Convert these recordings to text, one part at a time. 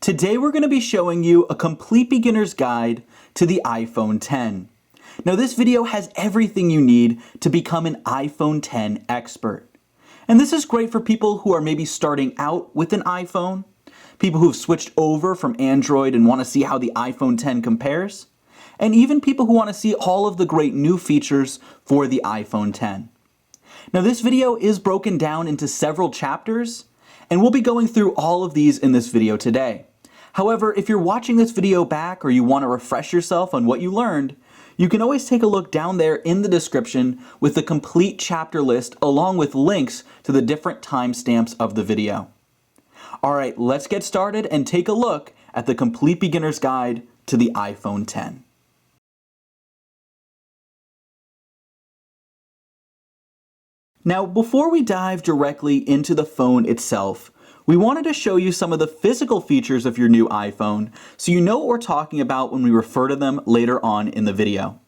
Today we're going to be showing you a complete beginner's guide to the iPhone X. Now this video has everything you need to become an iPhone X expert. And this is great for people who are maybe starting out with an iPhone, people who've switched over from Android and want to see how the iPhone X compares, and even people who want to see all of the great new features for the iPhone X. Now this video is broken down into several chapters, and we'll be going through all of these in this video today. However, if you're watching this video back or you want to refresh yourself on what you learned, you can always take a look down there in the description with the complete chapter list along with links to the different timestamps of the video. Alright, let's get started and take a look at the complete beginner's guide to the iPhone X. Now, before we dive directly into the phone itself, we wanted to show you some of the physical features of your new iPhone so you know what we're talking about when we refer to them later on in the video.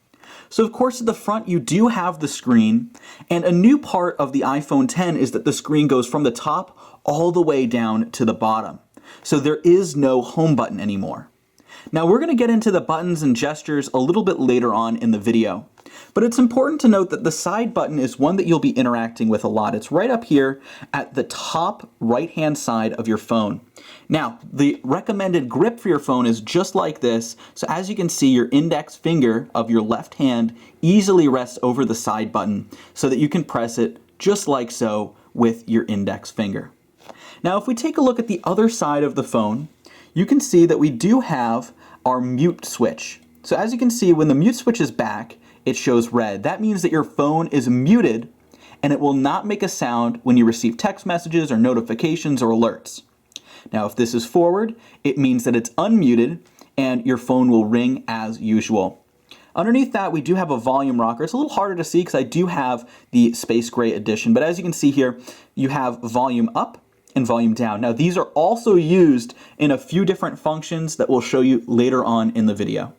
So of course at the front you do have the screen, and a new part of the iPhone X is that the screen goes from the top all the way down to the bottom. So there is no home button anymore. Now we're going to get into the buttons and gestures a little bit later on in the video. But it's important to note that the side button is one that you'll be interacting with a lot. It's right up here at the top right-hand side of your phone. Now, the recommended grip for your phone is just like this. So as you can see, your index finger of your left hand easily rests over the side button so that you can press it just like so with your index finger. Now, if we take a look at the other side of the phone, you can see that we do have our mute switch. So as you can see, when the mute switch is back, it shows red. That means that your phone is muted and it will not make a sound when you receive text messages or notifications or alerts. Now if this is forward, it means that it's unmuted and your phone will ring as usual. Underneath that, we do have a volume rocker. It's a little harder to see because I do have the Space Gray edition, but as you can see here, you have volume up and volume down. Now these are also used in a few different functions that we'll show you later on in the video.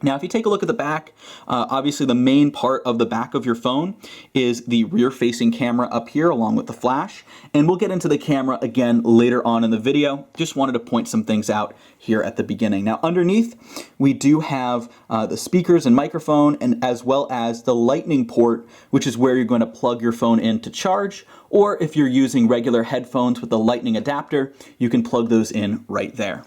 Now if you take a look at the back, obviously the main part of the back of your phone is the rear-facing camera up here along with the flash, and we'll get into the camera again later on in the video. Just wanted to point some things out here at the beginning. Now underneath we do have the speakers and microphone, and as well as the lightning port, which is where you're going to plug your phone in to charge, or if you're using regular headphones with the lightning adapter, you can plug those in right there.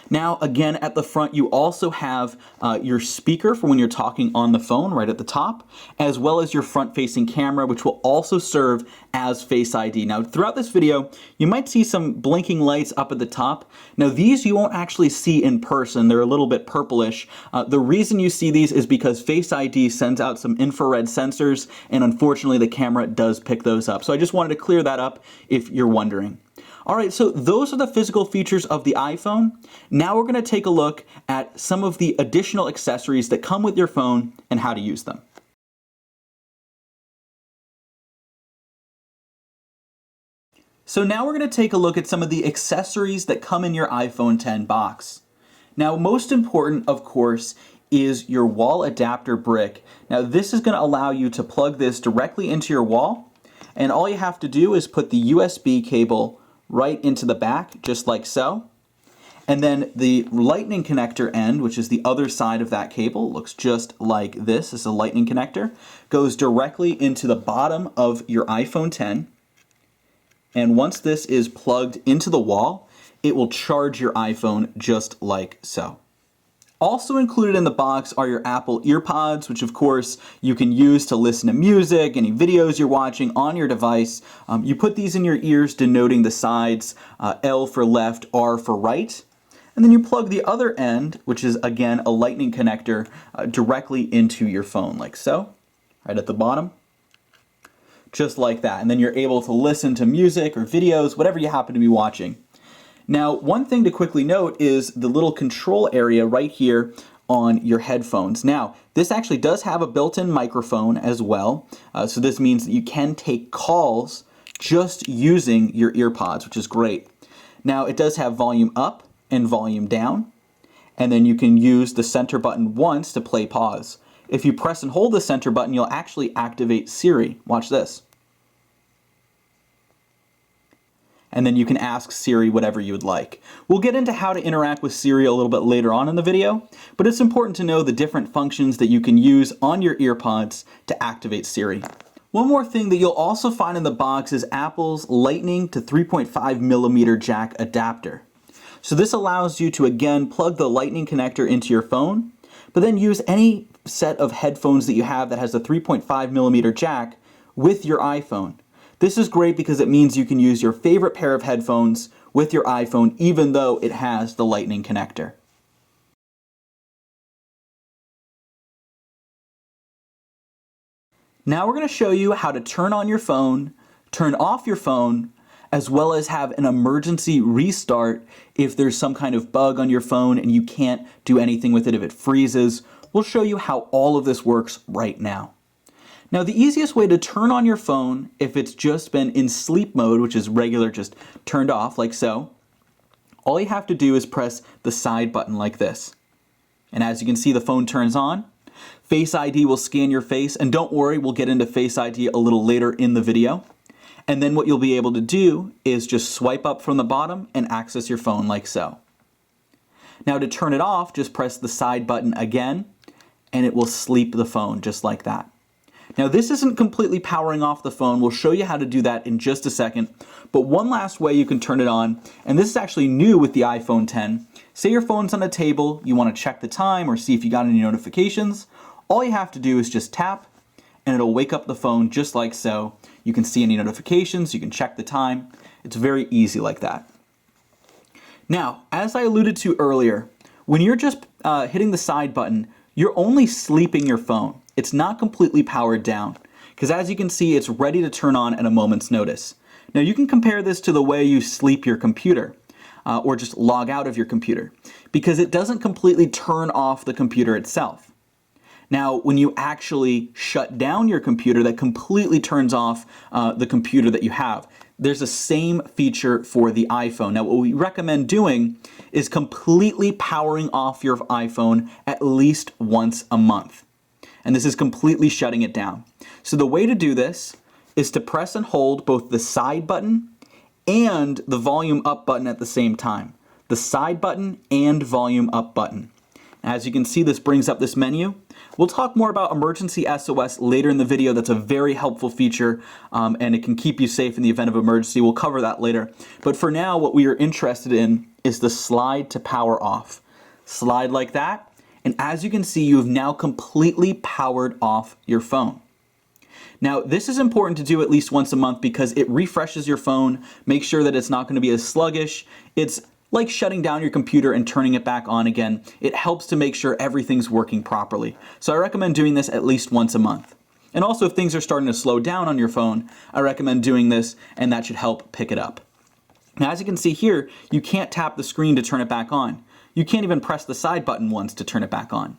Now again at the front you also have your speaker for when you're talking on the phone right at the top, as well as your front-facing camera, which will also serve as Face ID. Now throughout this video you might see some blinking lights up at the top. Now these you won't actually see in person, they're a little bit purplish. The reason you see these is because Face ID sends out some infrared sensors, and unfortunately the camera does pick those up. So I just wanted to clear that up if you're wondering. Alright, so those are the physical features of the iPhone. Now we're going to take a look at some of the additional accessories that come with your phone and how to use them. So now we're going to take a look at some of the accessories that come in your iPhone X box. Now most important, of course, is your wall adapter brick. Now this is going to allow you to plug this directly into your wall, and all you have to do is put the USB cable right into the back, just like so. And then the lightning connector end, which is the other side of that cable, looks just like this. This is a lightning connector, goes directly into the bottom of your iPhone X. And once this is plugged into the wall, it will charge your iPhone just like so. Also included in the box are your Apple EarPods, which of course you can use to listen to music, any videos you're watching on your device. You put these in your ears denoting the sides, L for left, R for right. And then you plug the other end, which is again a lightning connector, directly into your phone like so, right at the bottom. Just like that. And then you're able to listen to music or videos, whatever you happen to be watching. Now, one thing to quickly note is the little control area right here on your headphones. Now, this actually does have a built-in microphone as well, so this means that you can take calls just using your EarPods, which is great. Now, it does have volume up and volume down, and then you can use the center button once to play pause. If you press and hold the center button, you'll actually activate Siri. Watch this. and then you can ask Siri whatever you would like. We'll get into how to interact with Siri a little bit later on in the video, but it's important to know the different functions that you can use on your EarPods to activate Siri. One more thing that you'll also find in the box is Apple's Lightning to 3.5mm jack adapter. So this allows you to again plug the Lightning connector into your phone, but then use any set of headphones that you have that has a 3.5mm jack with your iPhone. This is great because it means you can use your favorite pair of headphones with your iPhone even though it has the Lightning connector. Now we're going to show you how to turn on your phone, turn off your phone, as well as have an emergency restart if there's some kind of bug on your phone and you can't do anything with it if it freezes. We'll show you how all of this works right now. Now the easiest way to turn on your phone if it's just been in sleep mode, which is regular, just turned off like so, all you have to do is press the side button like this. And as you can see, the phone turns on. Face ID will scan your face, and don't worry, we'll get into Face ID a little later in the video. And then what you'll be able to do is just swipe up from the bottom and access your phone like so. Now to turn it off, just press the side button again, and it will sleep the phone just like that. Now this isn't completely powering off the phone. We'll show you how to do that in just a second. But one last way you can turn it on, and this is actually new with the iPhone X. Say your phone's on a table, you want to check the time or see if you got any notifications. All you have to do is just tap, and it'll wake up the phone just like so. You can see any notifications, you can check the time. It's very easy like that. Now, as I alluded to earlier, when you're just hitting the side button, you're only sleeping your phone. It's not completely powered down, because as you can see, it's ready to turn on at a moment's notice. Now you can compare this to the way you sleep your computer, or just log out of your computer, because it doesn't completely turn off the computer itself. Now, when you actually shut down your computer, that completely turns off the computer that you have. There's the same feature for the iPhone. Now, what we recommend doing is completely powering off your iPhone at least once a month. And this is completely shutting it down. So the way to do this is to press and hold both the side button and the volume up button at the same time. The side button and volume up button. As you can see, this brings up this menu. We'll talk more about emergency SOS later in the video. That's a very helpful feature, and it can keep you safe in the event of emergency. We'll cover that later. But for now, what we are interested in is the slide to power off. Slide like that, and as you can see, you have now completely powered off your phone. Now, this is important to do at least once a month because it refreshes your phone, makes sure that it's not going to be as sluggish. It's like shutting down your computer and turning it back on again. It helps to make sure everything's working properly. So I recommend doing this at least once a month. And also if things are starting to slow down on your phone, I recommend doing this, and that should help pick it up. Now as you can see here, you can't tap the screen to turn it back on. You can't even press the side button once to turn it back on.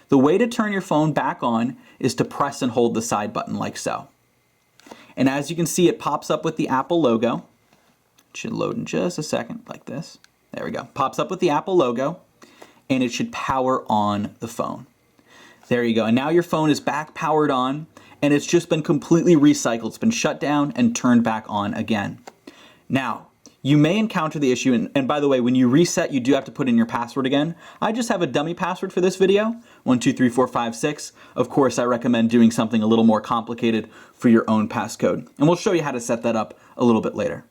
The way to turn your phone back on is to press and hold the side button like so. And as you can see, it pops up with the Apple logo. It should load in just a second like this. There we go. Pops up with the Apple logo, and it should power on the phone. There you go. And now your phone is back powered on, and it's just been completely recycled. It's been shut down and turned back on again. Now, you may encounter the issue, and by the way, when you reset, you do have to put in your password again. I just have a dummy password for this video, 123456. Of course, I recommend doing something a little more complicated for your own passcode. And we'll show you how to set that up a little bit later.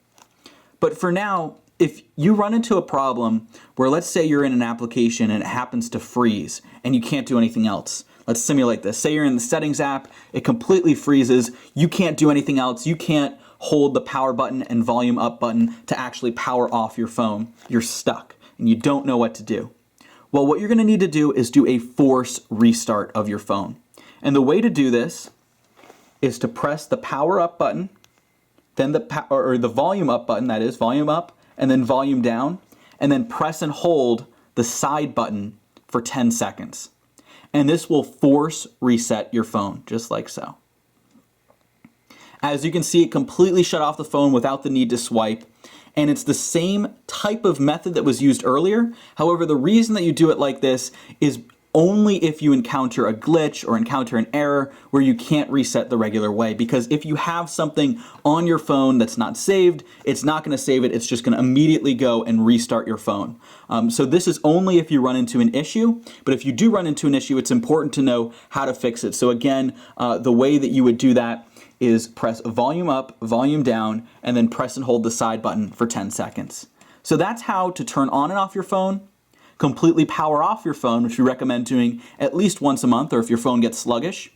But for now, if you run into a problem where, let's say you're in an application and it happens to freeze and you can't do anything else. Let's simulate this. Say you're in the settings app, it completely freezes, you can't do anything else, you can't hold the power button and volume up button to actually power off your phone. You're stuck and you don't know what to do. Well, what you're going to need to do is do a force restart of your phone. And the way to do this is to press the power up button, then the volume up button, that is, volume up, and then volume down, and then press and hold the side button for 10 seconds. And this will force reset your phone, just like so. As you can see, it completely shut off the phone without the need to swipe, and it's the same type of method that was used earlier. However, the reason that you do it like this is only if you encounter a glitch or encounter an error where you can't reset the regular way. Because if you have something on your phone that's not saved, it's not going to save it. It's just going to immediately go and restart your phone. So this is only if you run into an issue. But if you do run into an issue, it's important to know how to fix it. So again, the way that you would do that is press volume up, volume down, and then press and hold the side button for 10 seconds. So that's how to turn on and off your phone, completely power off your phone, which we recommend doing at least once a month or if your phone gets sluggish,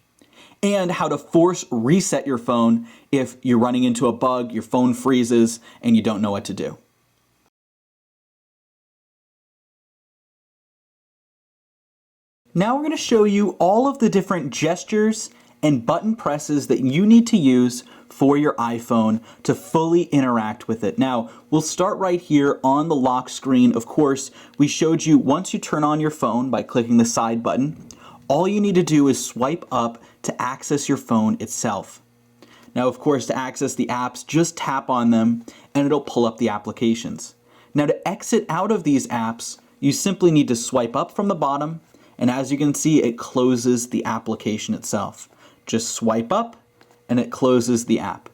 and how to force reset your phone if you're running into a bug, your phone freezes, and you don't know what to do. Now we're going to show you all of the different gestures and button presses that you need to use for your iPhone to fully interact with it. Now, we'll start right here on the lock screen. Of course, we showed you once you turn on your phone by clicking the side button, all you need to do is swipe up to access your phone itself. Now, of course, to access the apps, just tap on them and it'll pull up the applications. Now, to exit out of these apps, you simply need to swipe up from the bottom, and as you can see, it closes the application itself. Just swipe up and it closes the app.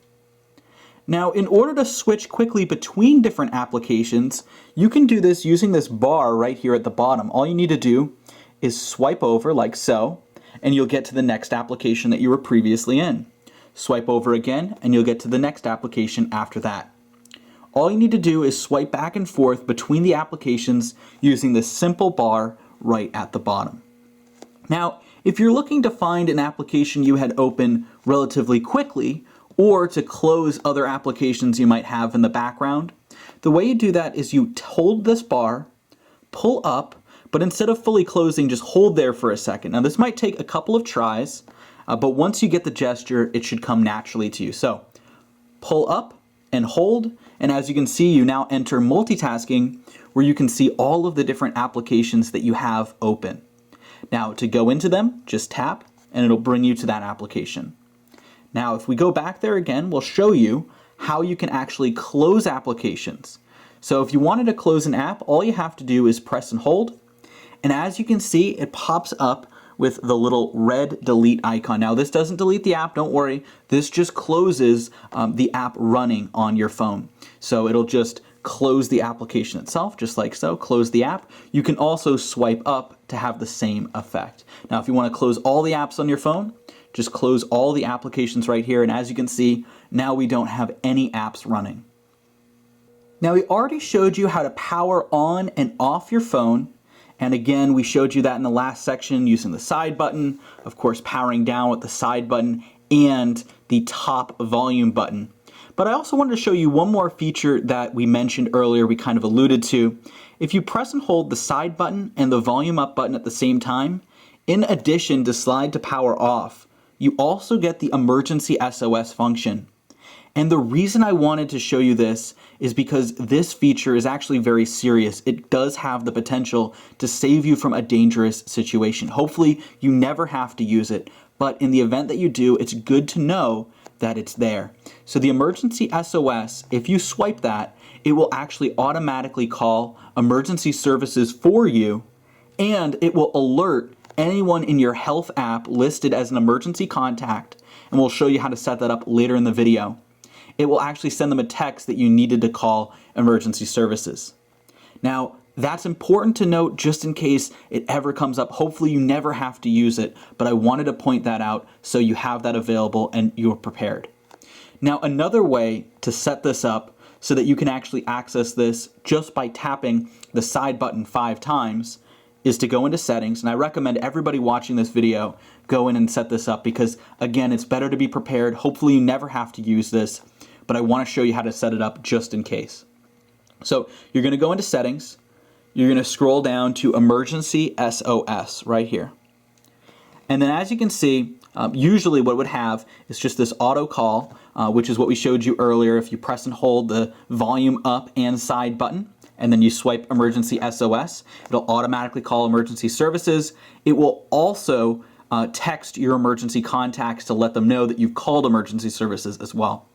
Now, in order to switch quickly between different applications, you can do this using this bar right here at the bottom. All you need to do is swipe over like so, and you'll get to the next application that you were previously in. Swipe over again, and you'll get to the next application after that. All you need to do is swipe back and forth between the applications using this simple bar right at the bottom. Now, if you're looking to find an application you had open relatively quickly, or to close other applications you might have in the background, the way you do that is you hold this bar, pull up, but instead of fully closing, just hold there for a second. Now this might take a couple of tries, but once you get the gesture, it should come naturally to you. So pull up and hold, and as you can see, you now enter multitasking, where you can see all of the different applications that you have open. Now to go into them, just tap and it'll bring you to that application. Now if we go back there again, we'll show you how you can actually close applications. So if you wanted to close an app, all you have to do is press and hold, and as you can see, it pops up with the little red delete icon. Now this doesn't delete the app, don't worry. This just closes the app running on your phone. So it'll just close the application itself, just like so, close the app. You can also swipe up to have the same effect. Now if you want to close all the apps on your phone, just close all the applications right here, and as you can see, now we don't have any apps running. Now we already showed you how to power on and off your phone, and again, we showed you that in the last section using the side button, of course powering down with the side button and the top volume button. But I also wanted to show you one more feature that we mentioned earlier, we kind of alluded to. If you press and hold the side button and the volume up button at the same time, in addition to slide to power off, you also get the emergency SOS function. And the reason I wanted to show you this is because this feature is actually very serious. It does have the potential to save you from a dangerous situation. Hopefully you never have to use it, but in the event that you do, it's good to know that it's there. So the emergency SOS, if you swipe that, it will actually automatically call emergency services for you, and it will alert anyone in your health app listed as an emergency contact, and we'll show you how to set that up later in the video. It will actually send them a text that you needed to call emergency services. Now, that's important to note just in case it ever comes up. Hopefully you never have to use it, but I wanted to point that out so you have that available and you're prepared. Now, another way to set this up so that you can actually access this just by tapping the side button 5 times is to go into settings, and I recommend everybody watching this video go in and set this up because, again, it's better to be prepared. Hopefully you never have to use this, but I want to show you how to set it up just in case. So you're going to go into settings, you're going to scroll down to emergency SOS right here. And then as you can see, usually what it would have is just this auto call, which is what we showed you earlier. If you press and hold the volume up and side button, and then you swipe emergency SOS, it'll automatically call emergency services. It will also text your emergency contacts to let them know that you've called emergency services as well.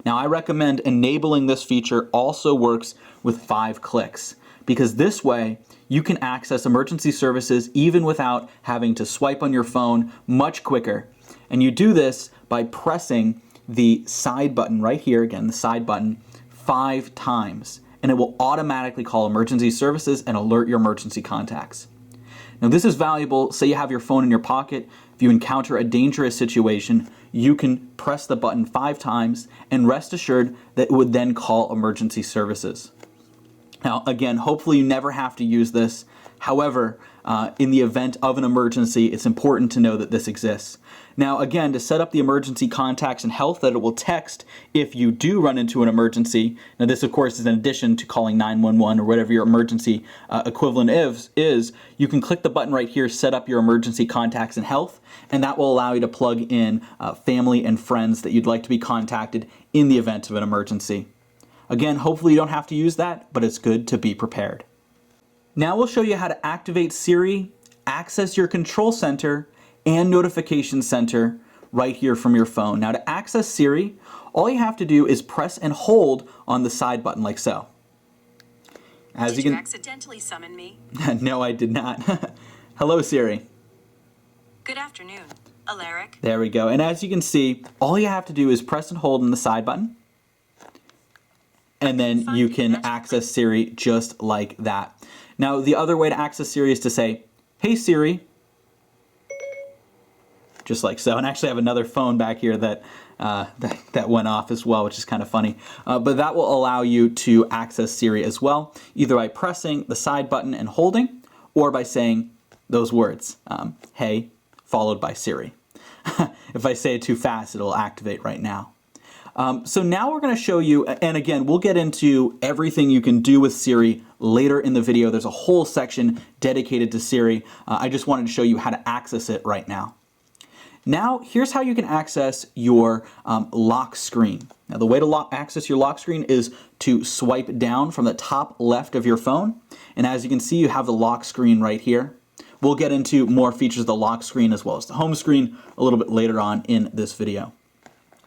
Now I recommend enabling this feature also works with 5 clicks. because this way you can access emergency services even without having to swipe on your phone much quicker. And you do this by pressing the side button right here, again, the side button, 5 times. And it will automatically call emergency services and alert your emergency contacts. Now this is valuable. Say you have your phone in your pocket. If you encounter a dangerous situation, you can press the button 5 times and rest assured that it would then call emergency services. Now again, hopefully you never have to use this. However, in the event of an emergency, it's important to know that this exists. Now again, to set up the emergency contacts and health that it will text if you do run into an emergency. Now this of course is in addition to calling 911 or whatever your emergency equivalent is. You can click the button right here, set up your emergency contacts and health, and that will allow you to plug in family and friends that you'd like to be contacted in the event of an emergency. Again, hopefully you don't have to use that, but it's good to be prepared. Now we'll show you how to activate Siri, access your control center, and notification center right here from your phone. Now to access Siri, all you have to do is press and hold on the side button like so. Did you accidentally summon me? No, I did not. Hello, Siri. Good afternoon, Alaric. There we go. And as you can see, all you have to do is press and hold on the side button. And then you can access Siri just like that. Now, the other way to access Siri is to say, "Hey Siri," just like so. And actually I have another phone back here that went off as well, which is kind of funny. But that will allow you to access Siri as well, either by pressing the side button and holding, or by saying those words, "Hey," followed by Siri. If I say it too fast, it'll activate right now. So now we're going to show you, and again, we'll get into everything you can do with Siri later in the video. There's a whole section dedicated to Siri. I just wanted to show you how to access it right now. Now, here's how you can access your lock screen. Now, the way to access your lock screen is to swipe down from the top left of your phone. And as you can see, you have the lock screen right here. We'll get into more features of the lock screen as well as the home screen a little bit later on in this video.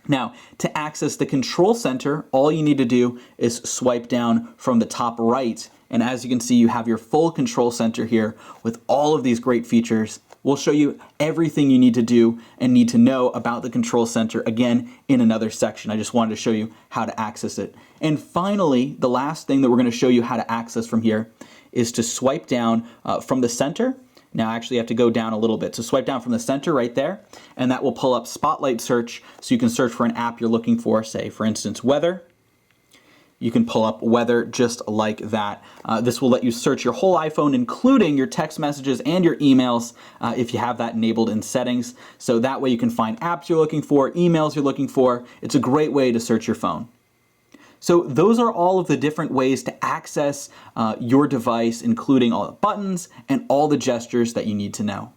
Now, to access the control center, all you need to do is swipe down from the top right. And as you can see, you have your full control center here with all of these great features. We'll show you everything you need to do and need to know about the control center again in another section. I just wanted to show you how to access it. And finally, the last thing that we're going to show you how to access from here is to swipe down from the center. Now actually you have to go down a little bit. So swipe down from the center right there, and that will pull up Spotlight Search, so you can search for an app you're looking for, say for instance weather. You can pull up weather just like that. This will let you search your whole iPhone, including your text messages and your emails if you have that enabled in settings. So that way you can find apps you're looking for, emails you're looking for. It's a great way to search your phone. So those are all of the different ways to access your device, including all the buttons and all the gestures that you need to know.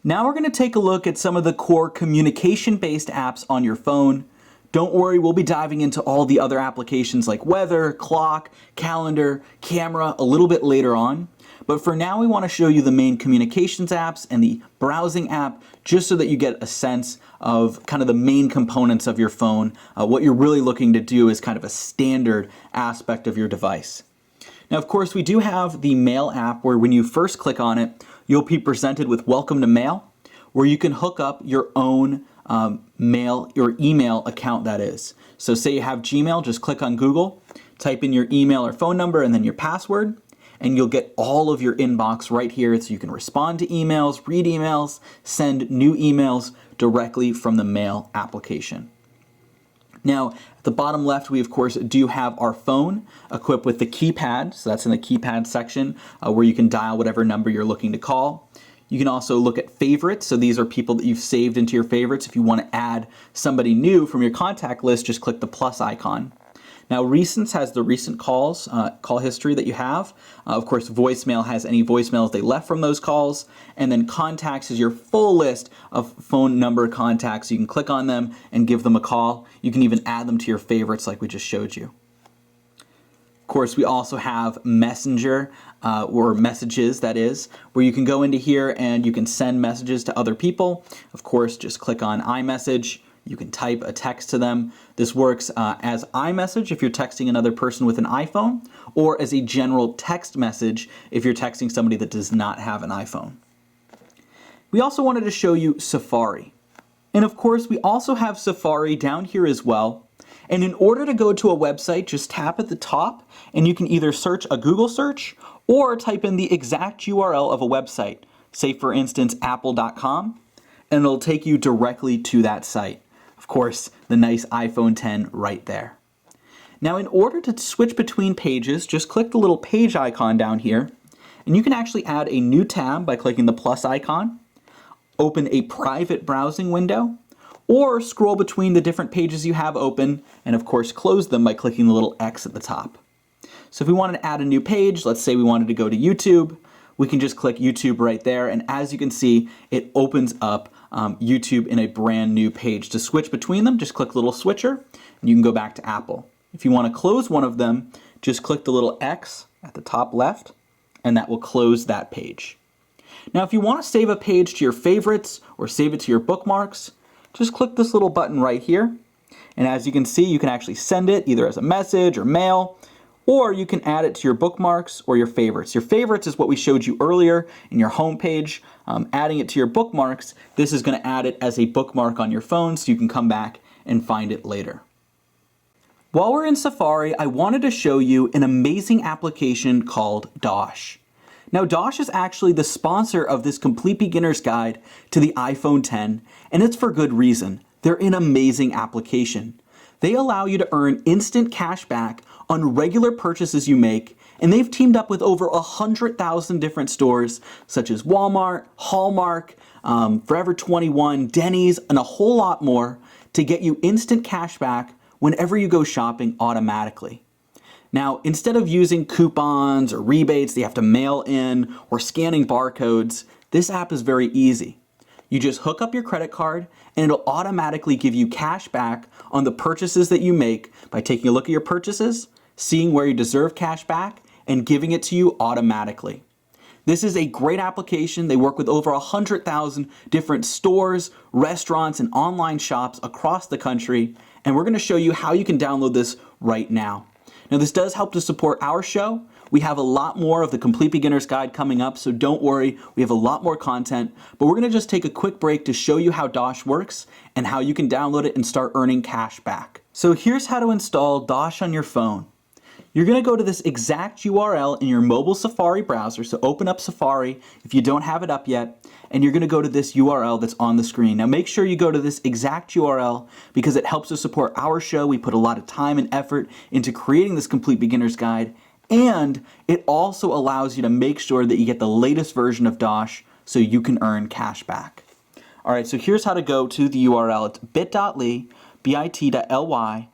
Now we're going to take a look at some of the core communication-based apps on your phone. Don't worry, we'll be diving into all the other applications like weather, clock, calendar, camera a little bit later on. But for now, we want to show you the main communications apps and the browsing app, just so that you get a sense of kind of the main components of your phone. What you're really looking to do is kind of a standard aspect of your device. Now, of course, we do have the Mail app, where when you first click on it, you'll be presented with Welcome to Mail, where you can hook up your own mail or email account, that is. So say you have Gmail, just click on Google, type in your email or phone number and then your password, and you'll get all of your inbox right here, so you can respond to emails, read emails, send new emails directly from the Mail application. Now, at the bottom left, we of course do have our phone equipped with the keypad. So that's in the keypad section where you can dial whatever number you're looking to call. You can also look at favorites. So these are people that you've saved into your favorites. If you want to add somebody new from your contact list, just click the plus icon. Now, Recents has the recent calls, call history that you have. Of course, Voicemail has any voicemails they left from those calls. And then Contacts is your full list of phone number contacts. You can click on them and give them a call. You can even add them to your favorites like we just showed you. Of course, we also have Messenger, or Messages, that is, where you can go into here and you can send messages to other people. Of course, just click on iMessage. You can type a text to them. This works as iMessage if you're texting another person with an iPhone, or as a general text message if you're texting somebody that does not have an iPhone. We also wanted to show you Safari. And of course, we also have Safari down here as well. And in order to go to a website, just tap at the top and you can either search a Google search or type in the exact URL of a website. Say for instance, apple.com, and it'll take you directly to that site. Of course, the nice iPhone X right there. Now in order to switch between pages, just click the little page icon down here, and you can actually add a new tab by clicking the plus icon, open a private browsing window, or scroll between the different pages you have open, and of course close them by clicking the little X at the top. So if we wanted to add a new page, let's say we wanted to go to YouTube, we can just click YouTube right there, and as you can see, it opens up YouTube in a brand new page. To switch between them, just click the little switcher, and you can go back to Apple. If you want to close one of them, just click the little X at the top left, and that will close that page. Now if you want to save a page to your favorites or save it to your bookmarks, just click this little button right here, and as you can see, you can actually send it either as a message or mail, or you can add it to your bookmarks or your favorites. Your favorites is what we showed you earlier in your home page. Adding it to your bookmarks, this is going to add it as a bookmark on your phone so you can come back and find it later. While we're in Safari, I wanted to show you an amazing application called Dosh. Now Dosh is actually the sponsor of this complete beginner's guide to the iPhone X, and it's for good reason. They're an amazing application. They allow you to earn instant cash back on regular purchases you make, and they've teamed up with over 100,000 different stores such as Walmart, Hallmark, Forever 21, Denny's, and a whole lot more to get you instant cash back whenever you go shopping automatically. Now, instead of using coupons or rebates that you have to mail in or scanning barcodes, this app is very easy. You just hook up your credit card and it'll automatically give you cash back on the purchases that you make by taking a look at your purchases, seeing where you deserve cash back, and giving it to you automatically. This is a great application. They work with over 100,000 different stores, restaurants, and online shops across the country, and we're going to show you how you can download this right now. Now this does help to support our show. We have a lot more of the Complete Beginner's Guide coming up, so don't worry, we have a lot more content, but we're gonna just take a quick break to show you how Dosh works and how you can download it and start earning cash back. So here's how to install Dosh on your phone. You're gonna go to this exact URL in your mobile Safari browser, so open up Safari if you don't have it up yet, and you're gonna go to this URL that's on the screen. Now make sure you go to this exact URL because it helps to support our show. We put a lot of time and effort into creating this Complete Beginner's Guide, and it also allows you to make sure that you get the latest version of Dosh so you can earn cash back. All right, so here's how to go to the URL. It's bit.ly, bit.ly/use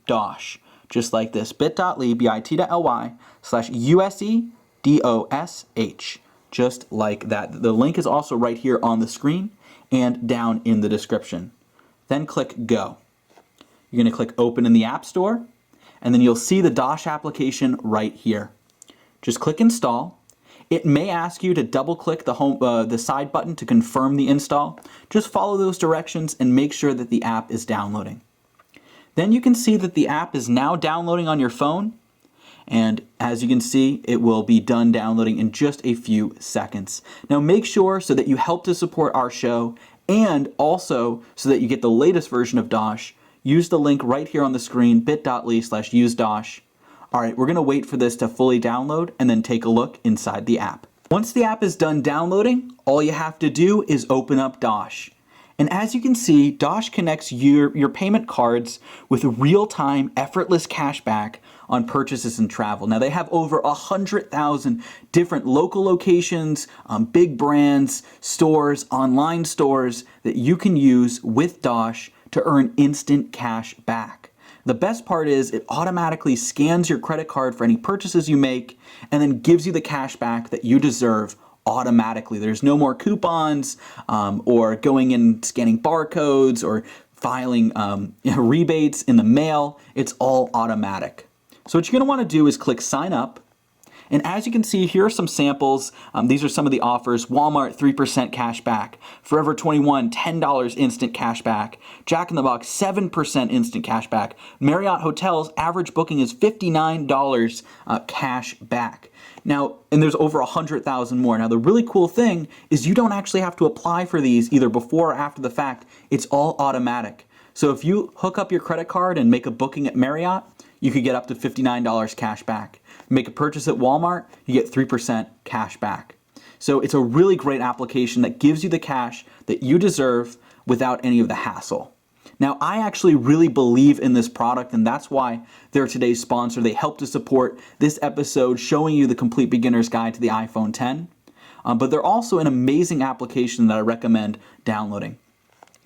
Dosh. Just like this, bit.ly, bit.ly/USEDOSH. Just like that. The link is also right here on the screen and down in the description. Then click Go. You're going to click Open in the App Store, and then you'll see the Dosh application right here. Just click Install. It may ask you to double-click the side button to confirm the install. Just follow those directions and make sure that the app is downloading. Then you can see that the app is now downloading on your phone, and as you can see, it will be done downloading in just a few seconds. Now make sure so that you help to support our show, and also so that you get the latest version of Dosh, use the link right here on the screen, bit.ly/use Dosh. All right, we're gonna wait for this to fully download and then take a look inside the app. Once the app is done downloading, all you have to do is open up Dosh. And as you can see, Dosh connects your payment cards with real-time, effortless cashback on purchases and travel. Now they have over 100,000 different local locations, big brands, stores, online stores that you can use with Dosh to earn instant cash back. The best part is it automatically scans your credit card for any purchases you make and then gives you the cash back that you deserve automatically. There's no more coupons or going and scanning barcodes or filing rebates in the mail. It's all automatic. So what you're going to want to do is click Sign Up, And as you can see, here are some samples. These are some of the offers. Walmart, 3% cash back. Forever 21, $10 instant cash back. Jack in the Box, 7% instant cash back. Marriott Hotels, average booking is $59 cash back. Now, and there's over 100,000 more. Now, the really cool thing is you don't actually have to apply for these either before or after the fact. It's all automatic. So if you hook up your credit card and make a booking at Marriott, you could get up to $59 cash back. Make a purchase at Walmart, you get 3% cash back. So it's a really great application that gives you the cash that you deserve without any of the hassle. Now, I actually really believe in this product, and that's why they're today's sponsor. They help to support this episode showing you the complete beginner's guide to the iPhone X. But they're also an amazing application that I recommend downloading.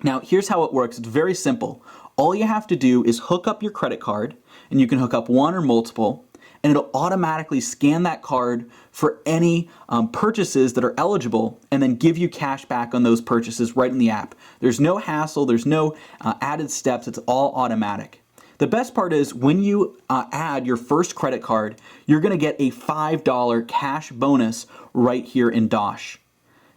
Now, here's how it works. It's very simple. All you have to do is hook up your credit card, and you can hook up one or multiple, and it'll automatically scan that card for any purchases that are eligible and then give you cash back on those purchases right in the app. There's no hassle, there's no added steps, it's all automatic. The best part is when you add your first credit card, you're gonna get a $5 cash bonus right here in Dosh.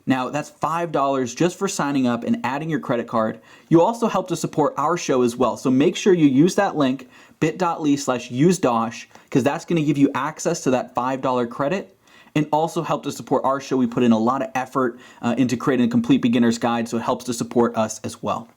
Now, that's $5 just for signing up and adding your credit card. You also help to support our show as well. So make sure you use that link, bit.ly/usedosh, because that's going to give you access to that $5 credit and also help to support our show. We put in a lot of effort into creating a complete beginner's guide, so it helps to support us as well.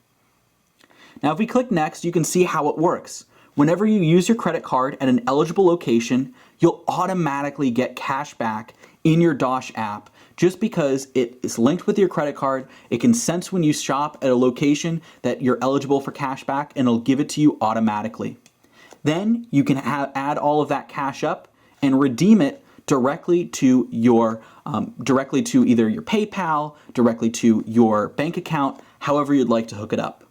Now, if we click next, you can see how it works. Whenever you use your credit card at an eligible location, you'll automatically get cash back in your Dosh app just because it is linked with your credit card. It can sense when you shop at a location that you're eligible for cash back, and it'll give it to you automatically. Then you can add all of that cash up and redeem it directly to your directly to either your PayPal, directly to your bank account, however you'd like to hook it up.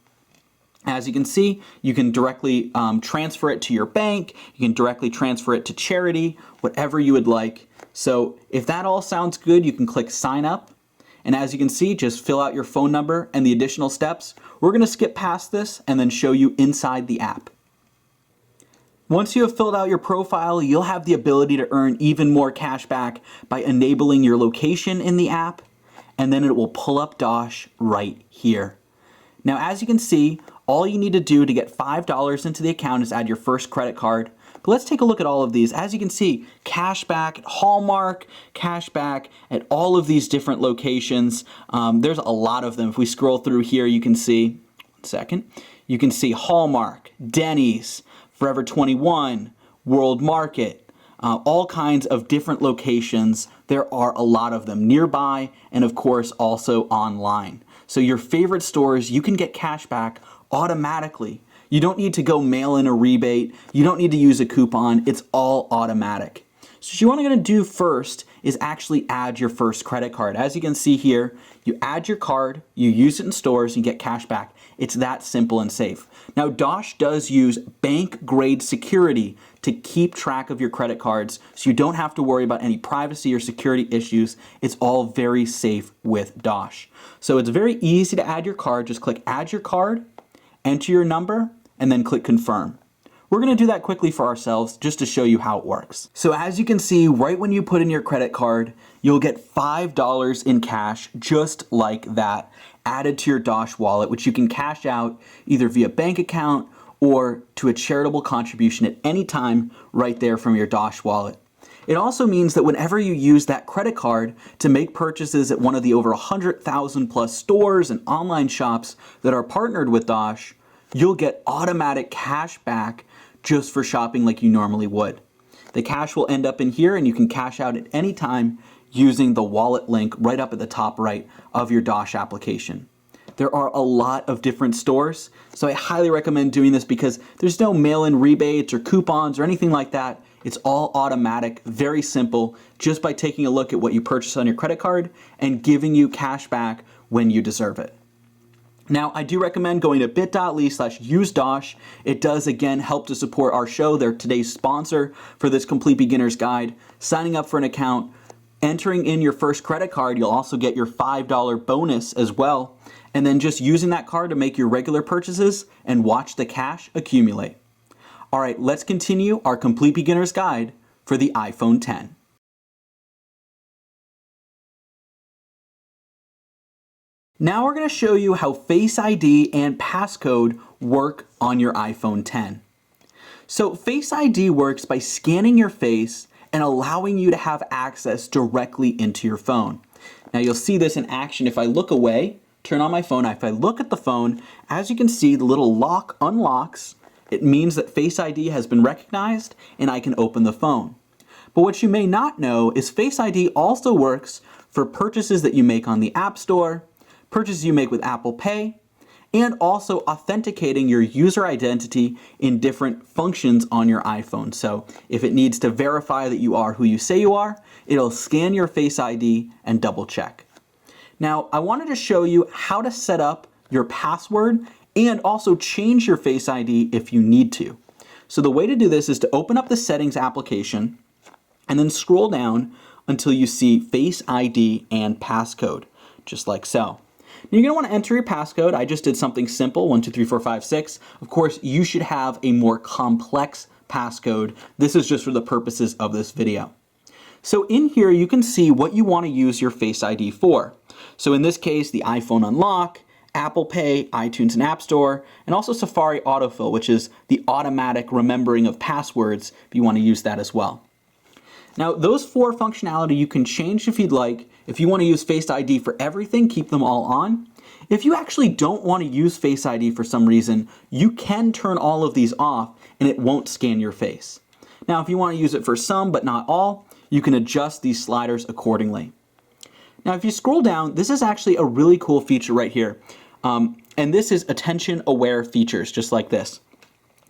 As you can see, you can directly transfer it to your bank, you can directly transfer it to charity, whatever you would like. So if that all sounds good, you can click sign up. And as you can see, just fill out your phone number and the additional steps. We're gonna skip past this and then show you inside the app. Once you have filled out your profile, you'll have the ability to earn even more cash back by enabling your location in the app, and then it will pull up Dosh right here. Now, as you can see, all you need to do to get $5 into the account is add your first credit card. But let's take a look at all of these. As you can see, cash back at Hallmark, cash back at all of these different locations. There's a lot of them. If we scroll through here, you can see, you can see Hallmark, Denny's, Forever 21, World Market, all kinds of different locations. There are a lot of them nearby and of course also online. So your favorite stores, you can get cash back automatically. You don't need to go mail in a rebate. You don't need to use a coupon. It's all automatic. So what you want to do first is actually add your first credit card. As you can see here, you add your card, you use it in stores, you get cash back. It's that simple and safe. Now, Dosh does use bank grade security to keep track of your credit cards, so you don't have to worry about any privacy or security issues. It's all very safe with Dosh. So it's very easy to add your card. Just click add your card, enter your number, and then click confirm. We're going to do that quickly for ourselves just to show you how it works. So as you can see, right when you put in your credit card, you'll get $5 in cash just like that added to your Dosh wallet, which you can cash out either via bank account or to a charitable contribution at any time right there from your Dosh wallet. It also means that whenever you use that credit card to make purchases at one of the over 100,000 plus stores and online shops that are partnered with Dosh, you'll get automatic cash back just for shopping like you normally would. The cash will end up in here and you can cash out at any time using the wallet link right up at the top right of your Dosh application. There are a lot of different stores, so I highly recommend doing this because there's no mail-in rebates or coupons or anything like that. It's all automatic, very simple, just by taking a look at what you purchase on your credit card and giving you cash back when you deserve it. Now, I do recommend going to bit.ly/usedosh. It does, again, help to support our show. They're today's sponsor for this complete beginner's guide. Signing up for an account, entering in your first credit card, you'll also get your $5 bonus as well. And then just using that card to make your regular purchases and watch the cash accumulate. All right, let's continue our complete beginner's guide for the iPhone X. Now we're going to show you how Face ID and passcode work on your iPhone X. So Face ID works by scanning your face and allowing you to have access directly into your phone. Now you'll see this in action if I look away, turn on my phone. If I look at the phone, as you can see, the little lock unlocks. It means that Face ID has been recognized and I can open the phone. But what you may not know is Face ID also works for purchases that you make on the App Store, purchases you make with Apple Pay, and also authenticating your user identity in different functions on your iPhone. So if it needs to verify that you are who you say you are, it'll scan your Face ID and double check. Now, I wanted to show you how to set up your password and also change your Face ID if you need to. So the way to do this is to open up the Settings application and then scroll down until you see Face ID and Passcode, just like so. Now you're going to want to enter your passcode. I just did something simple, 1, 2, 3, 4, 5, 6. Of course, you should have a more complex passcode. This is just for the purposes of this video. So in here, you can see what you want to use your Face ID for. So in this case, the iPhone unlock, Apple Pay, iTunes and App Store, and also Safari autofill, which is the automatic remembering of passwords if you want to use that as well. Now, those 4 functionality you can change if you'd like. If you want to use Face ID for everything, keep them all on. If you actually don't want to use Face ID for some reason, you can turn all of these off and it won't scan your face. Now, if you want to use it for some but not all, you can adjust these sliders accordingly. Now, if you scroll down, this is actually a really cool feature right here. And this is attention-aware features, just like this.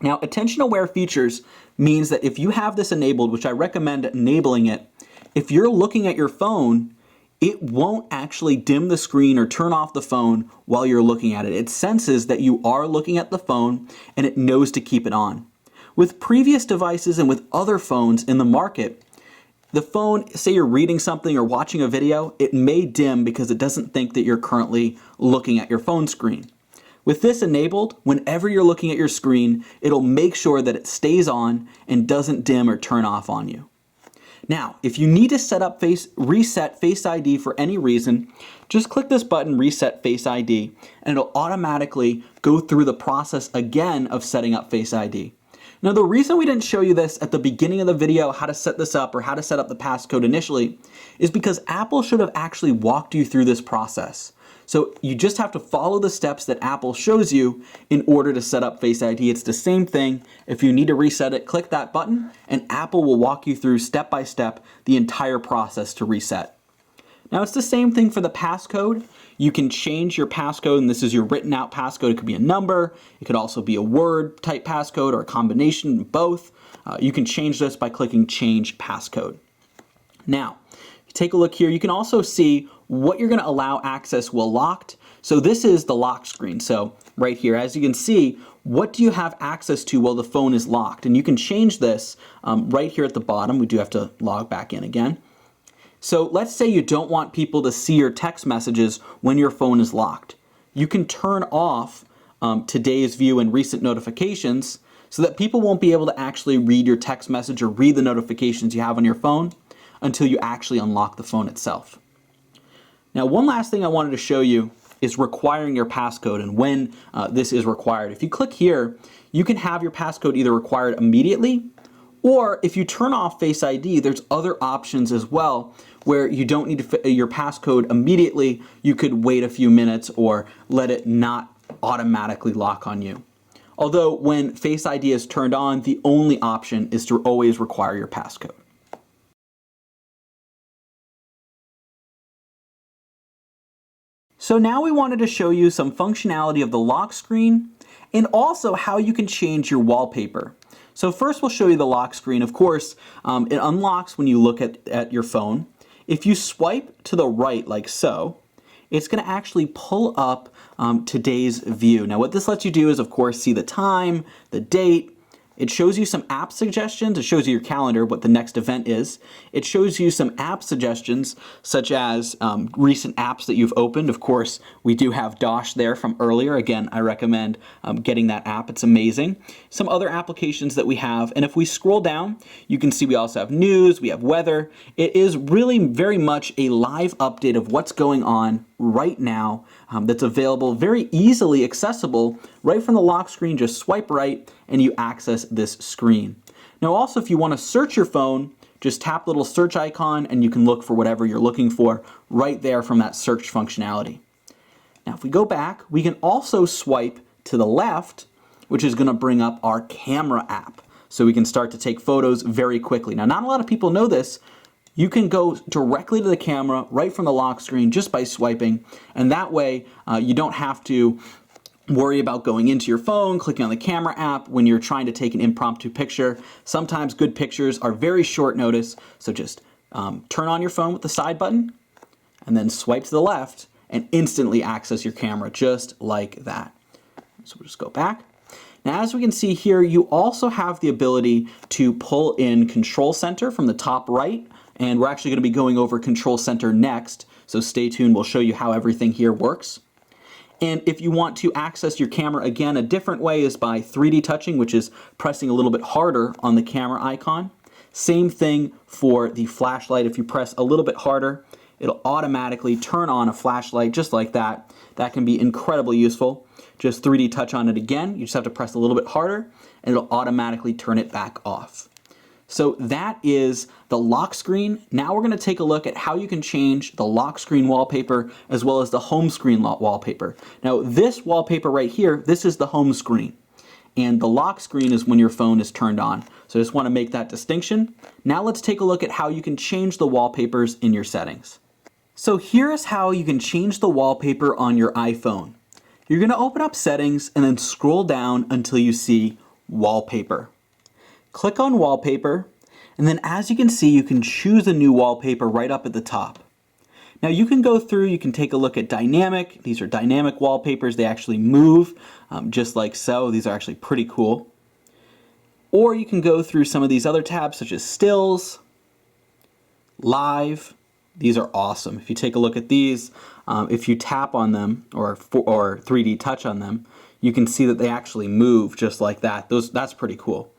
Now, attention-aware features means that if you have this enabled, which I recommend enabling it, if you're looking at your phone, it won't actually dim the screen or turn off the phone while you're looking at it. It senses that you are looking at the phone and it knows to keep it on. With previous devices and with other phones in the market, the phone, say you're reading something or watching a video, it may dim because it doesn't think that you're currently looking at your phone screen. With this enabled, whenever you're looking at your screen, it'll make sure that it stays on and doesn't dim or turn off on you. Now, if you need to reset Face ID for any reason, just click this button, Reset Face ID, and it'll automatically go through the process again of setting up Face ID. Now, the reason we didn't show you this at the beginning of the video, how to set this up or how to set up the passcode initially, is because Apple should have actually walked you through this process. So you just have to follow the steps that Apple shows you in order to set up Face ID. It's the same thing. If you need to reset it, click that button and Apple will walk you through step by step the entire process to reset. Now it's the same thing for the passcode. You can change your passcode, and this is your written out passcode. It could be a number, it could also be a word type passcode or a combination of both. You can change this by clicking Change Passcode. Now, if you take a look here, you can also see what you're going to allow access while locked. So this is the lock screen. So right here, as you can see, what do you have access to while the phone is locked? And you can change this right here at the bottom. We do have to log back in again. So let's say you don't want people to see your text messages when your phone is locked. You can turn off today's view and recent notifications so that people won't be able to actually read your text message or read the notifications you have on your phone until you actually unlock the phone itself. Now, one last thing I wanted to show you is requiring your passcode and when this is required. If you click here, you can have your passcode either required immediately, or if you turn off Face ID, there's other options as well where you don't need your passcode immediately. You could wait a few minutes or let it not automatically lock on you. Although when Face ID is turned on, the only option is to always require your passcode. So now we wanted to show you some functionality of the lock screen and also how you can change your wallpaper. So first we'll show you the lock screen. Of course, it unlocks when you look at your phone. If you swipe to the right like so, it's going to actually pull up today's view. Now what this lets you do is, of course, see the time, the date. It shows you some app suggestions. It shows you your calendar, what the next event is. It shows you some app suggestions, such as recent apps that you've opened. Of course, we do have Dosh there from earlier. Again, I recommend getting that app. It's amazing. Some other applications that we have. And if we scroll down, you can see we also have news, we have weather. It is really very much a live update of what's going on right now that's available, very easily accessible right from the lock screen. Just swipe right and you access this screen. Now also, if you want to search your phone, just tap the little search icon and you can look for whatever you're looking for right there from that search functionality. Now if we go back, we can also swipe to the left, which is going to bring up our camera app. So we can start to take photos very quickly. Now not a lot of people know this. You can go directly to the camera right from the lock screen just by swiping, and that way you don't have to worry about going into your phone, clicking on the camera app when you're trying to take an impromptu picture. Sometimes good pictures are very short notice, so just turn on your phone with the side button and then swipe to the left and instantly access your camera just like that. So we'll just go back. Now as we can see here, you also have the ability to pull in Control Center from the top right, and we're actually going to be going over Control Center next, so stay tuned, we'll show you how everything here works. And if you want to access your camera again, a different way is by 3D touching, which is pressing a little bit harder on the camera icon. Same thing for the flashlight. If you press a little bit harder, it'll automatically turn on a flashlight just like that. That can be incredibly useful. Just 3D touch on it again. You just have to press a little bit harder and it'll automatically turn it back off. So that is the lock screen. Now we're going to take a look at how you can change the lock screen wallpaper as well as the home screen wallpaper. Now this wallpaper right here, this is the home screen. And the lock screen is when your phone is turned on. So I just want to make that distinction. Now let's take a look at how you can change the wallpapers in your settings. So here is how you can change the wallpaper on your iPhone. You're going to open up Settings and then scroll down until you see Wallpaper. Click on Wallpaper, and then as you can see, you can choose a new wallpaper right up at the top. Now you can go through, you can take a look at dynamic. These are dynamic wallpapers. They actually move just like so. These are actually pretty cool. Or you can go through some of these other tabs such as Stills, Live. These are awesome. If you take a look at these, if you tap on them or 3D touch on them, you can see that they actually move just like that. That's pretty cool.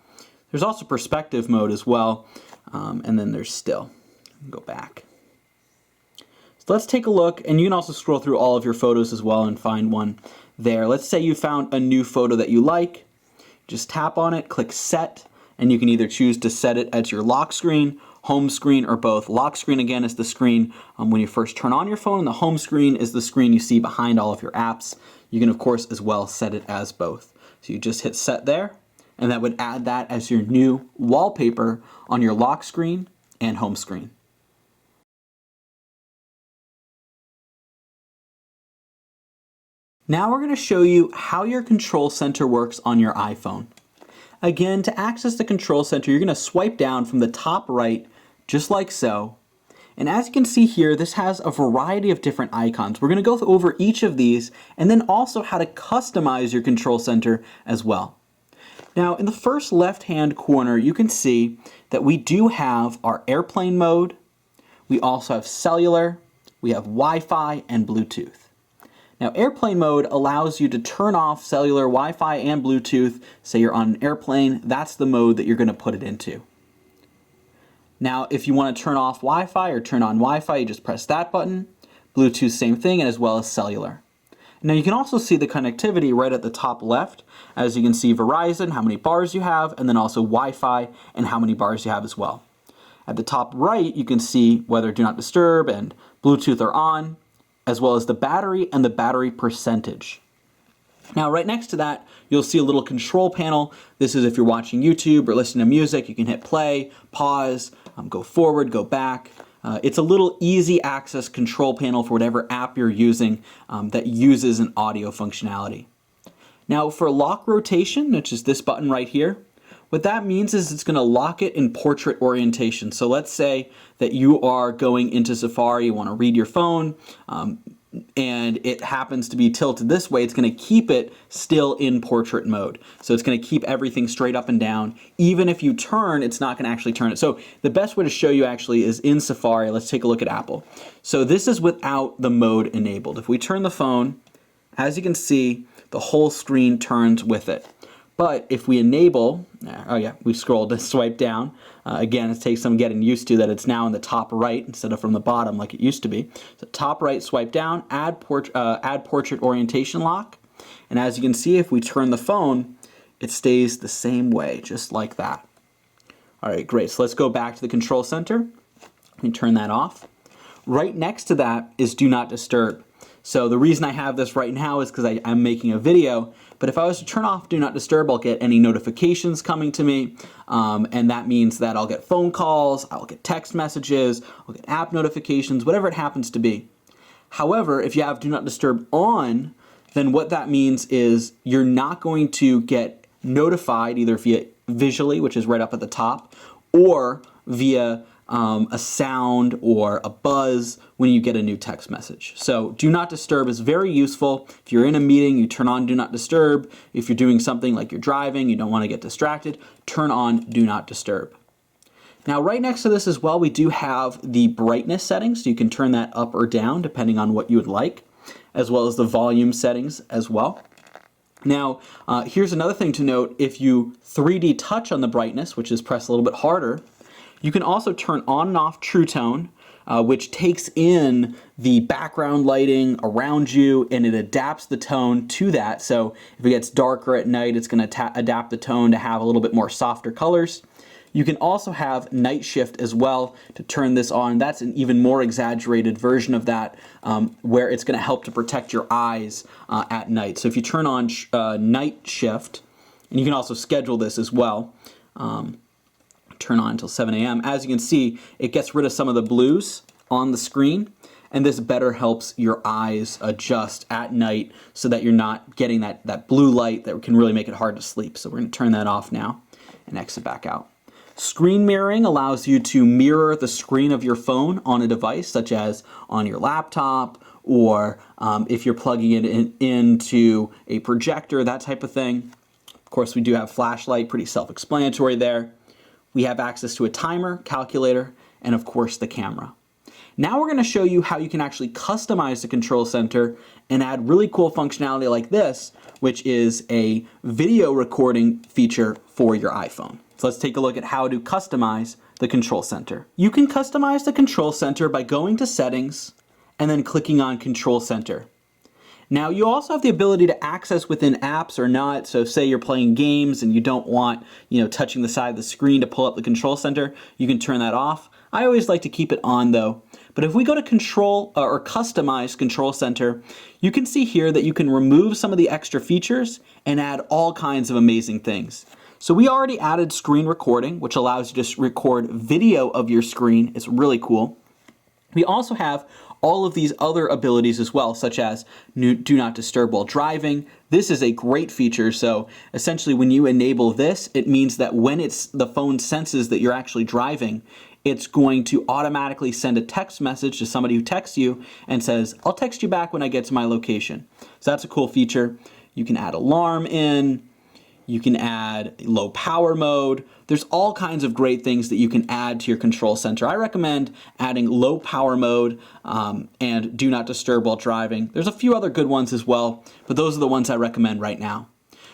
There's also perspective mode as well, and then there's still. Go back. So let's take a look, and you can also scroll through all of your photos as well and find one there. Let's say you found a new photo that you like. Just tap on it, click Set, and you can either choose to set it as your lock screen, home screen, or both. Lock screen, again, is the screen when you first turn on your phone, and the home screen is the screen you see behind all of your apps. You can, of course, as well set it as both. So you just hit Set there, and that would add that as your new wallpaper on your lock screen and home screen. Now we're going to show you how your Control Center works on your iPhone. Again, to access the Control Center, you're going to swipe down from the top right, just like so. And as you can see here, this has a variety of different icons. We're going to go over each of these, and then also how to customize your Control Center as well. Now, in the first left-hand corner, you can see that we do have our airplane mode. We also have cellular, we have Wi-Fi, and Bluetooth. Now, airplane mode allows you to turn off cellular, Wi-Fi, and Bluetooth. Say you're on an airplane, that's the mode that you're going to put it into. Now, if you want to turn off Wi-Fi or turn on Wi-Fi, you just press that button. Bluetooth, same thing, and as well as cellular. Now, you can also see the connectivity right at the top left. As you can see, Verizon, how many bars you have, and then also Wi-Fi and how many bars you have as well. At the top right, you can see whether Do Not Disturb and Bluetooth are on, as well as the battery and the battery percentage. Now, right next to that, you'll see a little control panel. This is if you're watching YouTube or listening to music, you can hit play, pause, go forward, go back. It's a little easy access control panel for whatever app you're using that uses an audio functionality. Now, for lock rotation, which is this button right here, what that means is it's going to lock it in portrait orientation. So let's say that you are going into Safari, you want to read your phone, and it happens to be tilted this way. It's going to keep it still in portrait mode. So it's going to keep everything straight up and down. Even if you turn, it's not going to actually turn it. So the best way to show you actually is in Safari. Let's take a look at Apple. So this is without the mode enabled. If we turn the phone, as you can see, the whole screen turns with it. But if we enable, oh yeah, we scrolled to swipe down. Again, it takes some getting used to that it's now in the top right instead of from the bottom like it used to be. So top right, swipe down, add portrait orientation lock. And as you can see, if we turn the phone, it stays the same way, just like that. All right, great. So let's go back to the control center. Let me turn that off. Right next to that is Do Not Disturb. So the reason I have this right now is because I'm making a video, but if I was to turn off Do Not Disturb, I'll get any notifications coming to me, and that means that I'll get phone calls, I'll get text messages, I'll get app notifications, whatever it happens to be. However, if you have Do Not Disturb on, then what that means is you're not going to get notified either via visually, which is right up at the top, or via a sound or a buzz when you get a new text message. So Do Not Disturb is very useful. If you're in a meeting, you turn on Do Not Disturb. If you're doing something like you're driving, you don't want to get distracted, turn on Do Not Disturb. Now right next to this as well, we do have the brightness settings. So you can turn that up or down depending on what you would like, as well as the volume settings as well. Now, here's another thing to note. If you 3D touch on the brightness, which is press a little bit harder, you can also turn on and off True Tone, which takes in the background lighting around you and it adapts the tone to that. So if it gets darker at night, it's going to adapt the tone to have a little bit more softer colors. You can also have night shift as well to turn this on. That's an even more exaggerated version of that, where it's going to help to protect your eyes at night. So if you turn on night shift, and you can also schedule this as well, turn on until 7 a.m. As you can see, it gets rid of some of the blues on the screen, and this better helps your eyes adjust at night so that you're not getting that blue light that can really make it hard to sleep. So we're going to turn that off now and exit back out. Screen mirroring allows you to mirror the screen of your phone on a device, such as on your laptop, or if you're plugging it into a projector, that type of thing. Of course, we do have flashlight, pretty self-explanatory there. We have access to a timer, calculator, and of course the camera. Now we're going to show you how you can actually customize the control center and add really cool functionality like this, which is a video recording feature for your iPhone. So let's take a look at how to customize the control center. You can customize the control center by going to Settings and then clicking on Control Center. Now you also have the ability to access within apps or not. So say you're playing games and you don't want, touching the side of the screen to pull up the control center, you can turn that off. I always like to keep it on though. But if we go to Control or Customize Control Center, you can see here that you can remove some of the extra features and add all kinds of amazing things. So we already added screen recording, which allows you to record video of your screen. It's really cool. We also have all of these other abilities as well, such as Do Not Disturb while driving. This is a great feature. So essentially when you enable this, it means that when the phone senses that you're actually driving, it's going to automatically send a text message to somebody who texts you and says, I'll text you back when I get to my location. So that's a cool feature. You can add alarm in. You can add low power mode. There's all kinds of great things that you can add to your control center. I recommend adding low power mode and Do Not Disturb while driving. There's a few other good ones as well, but those are the ones I recommend right now.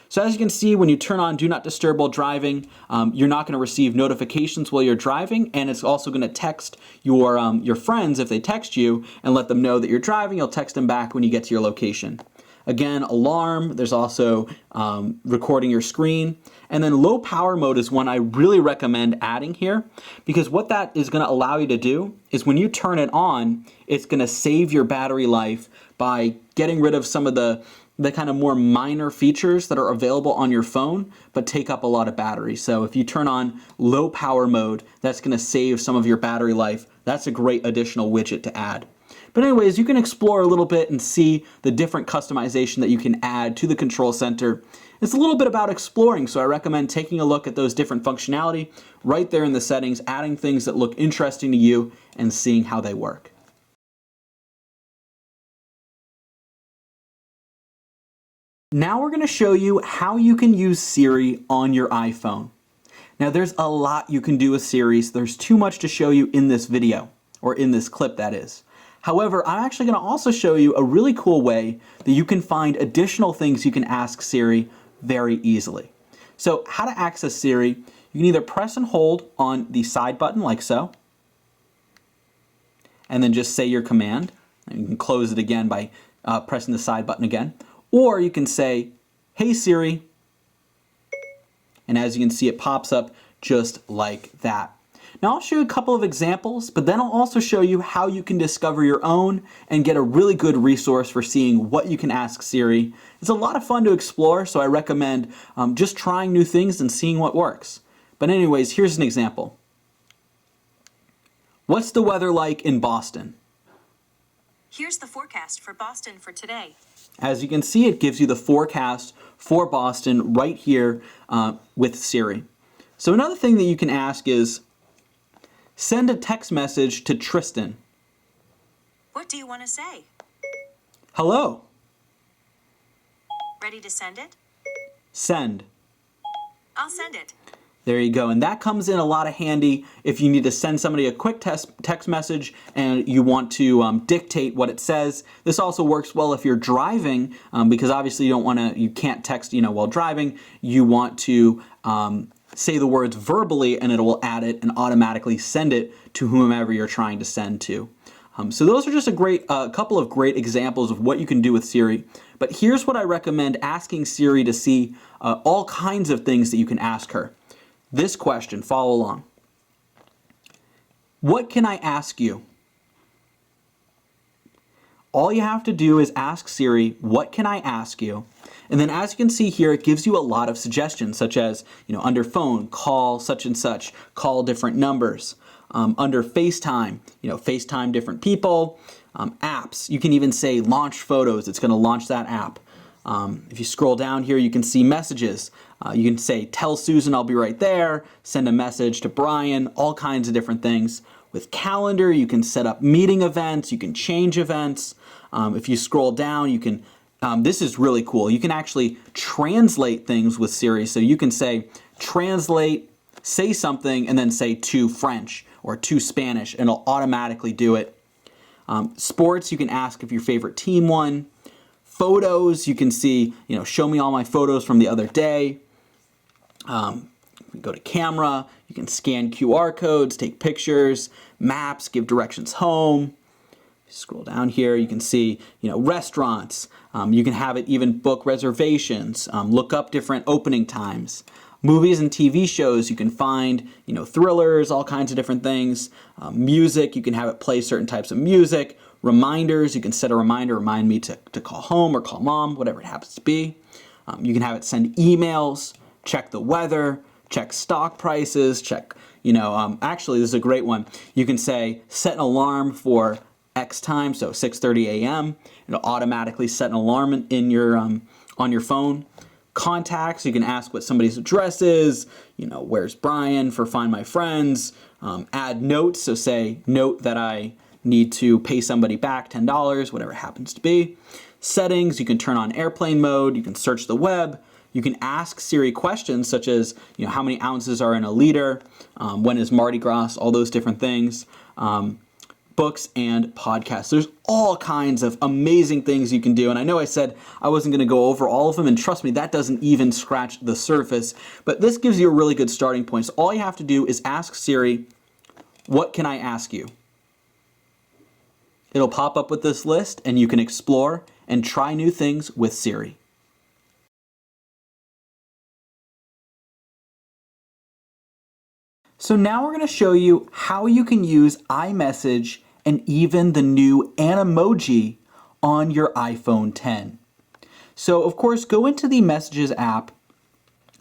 So as you can see, when you turn on Do Not Disturb while driving, you're not going to receive notifications while you're driving, and it's also going to text your friends if they text you and let them know that you're driving. You'll text them back when you get to your location. Again, alarm, there's also recording your screen. And then low power mode is one I really recommend adding here, because what that is going to allow you to do is when you turn it on, it's going to save your battery life by getting rid of some of the kind of more minor features that are available on your phone but take up a lot of battery. So if you turn on low power mode, that's going to save some of your battery life. That's a great additional widget to add. But anyways, you can explore a little bit and see the different customization that you can add to the control center. It's a little bit about exploring, so I recommend taking a look at those different functionality right there in the settings, adding things that look interesting to you and seeing how they work. Now we're going to show you how you can use Siri on your iPhone. Now there's a lot you can do with Siri. There's too much to show you in this video, or in this clip that is. However, I'm actually going to also show you a really cool way that you can find additional things you can ask Siri very easily. So how to access Siri, you can either press and hold on the side button like so, and then just say your command. And you can close it again by pressing the side button again. Or you can say, "Hey Siri," and as you can see, it pops up just like that. Now I'll show you a couple of examples, but then I'll also show you how you can discover your own and get a really good resource for seeing what you can ask Siri. It's a lot of fun to explore, so I recommend just trying new things and seeing what works. But anyways, here's an example. What's the weather like in Boston? Here's the forecast for Boston for today. As you can see, it gives you the forecast for Boston right here with Siri. So another thing that you can ask is, send a text message to Tristan. What do you want to say? Hello. Ready to send it? Send. I'll send it. There you go. And that comes in a lot of handy if you need to send somebody a quick text message and you want to dictate what it says. This also works well if you're driving because obviously you can't text while driving. You want to say the words verbally and it will add it and automatically send it to whomever you're trying to send to. So those are just a couple of great examples of what you can do with Siri. But here's what I recommend asking Siri to see all kinds of things that you can ask her. This question, follow along. What can I ask you? All you have to do is ask Siri, what can I ask you? And then as you can see here, it gives you a lot of suggestions, such as, under phone, call such and such, call different numbers. Under FaceTime, FaceTime different people. Apps, you can even say launch photos. It's going to launch that app. If you scroll down here, you can see messages. You can say, tell Susan I'll be right there, send a message to Brian, all kinds of different things. With calendar, you can set up meeting events, you can change events. If you scroll down, you can, this is really cool. You can actually translate things with Siri. So you can say, translate, say something, and then say to French or to Spanish, and it'll automatically do it. Sports, you can ask if your favorite team won. Photos, you can see, show me all my photos from the other day. Go to camera, you can scan QR codes, take pictures, maps, give directions home. Scroll down here, you can see, restaurants. You can have it even book reservations, look up different opening times. Movies and TV shows, you can find, thrillers, all kinds of different things. Music, you can have it play certain types of music. Reminders, you can set a reminder, remind me to call home or call mom, whatever it happens to be. You can have it send emails, check the weather, check stock prices, check, actually this is a great one. You can say, set an alarm for X time, so 6:30 a.m. It'll automatically set an alarm in your, on your phone. Contacts, you can ask what somebody's address is, where's Brian for Find My Friends. Add notes, so say, note that I need to pay somebody back $10, whatever it happens to be. Settings, you can turn on airplane mode, you can search the web, you can ask Siri questions such as, how many ounces are in a liter, when is Mardi Gras, all those different things. Books and podcasts. There's all kinds of amazing things you can do, and I know I said I wasn't going to go over all of them, and trust me, that doesn't even scratch the surface, but this gives you a really good starting point. So all you have to do is ask Siri, what can I ask you? It'll pop up with this list, and you can explore and try new things with Siri. So now we're going to show you how you can use iMessage and even the new Animoji on your iPhone 10. So of course, go into the Messages app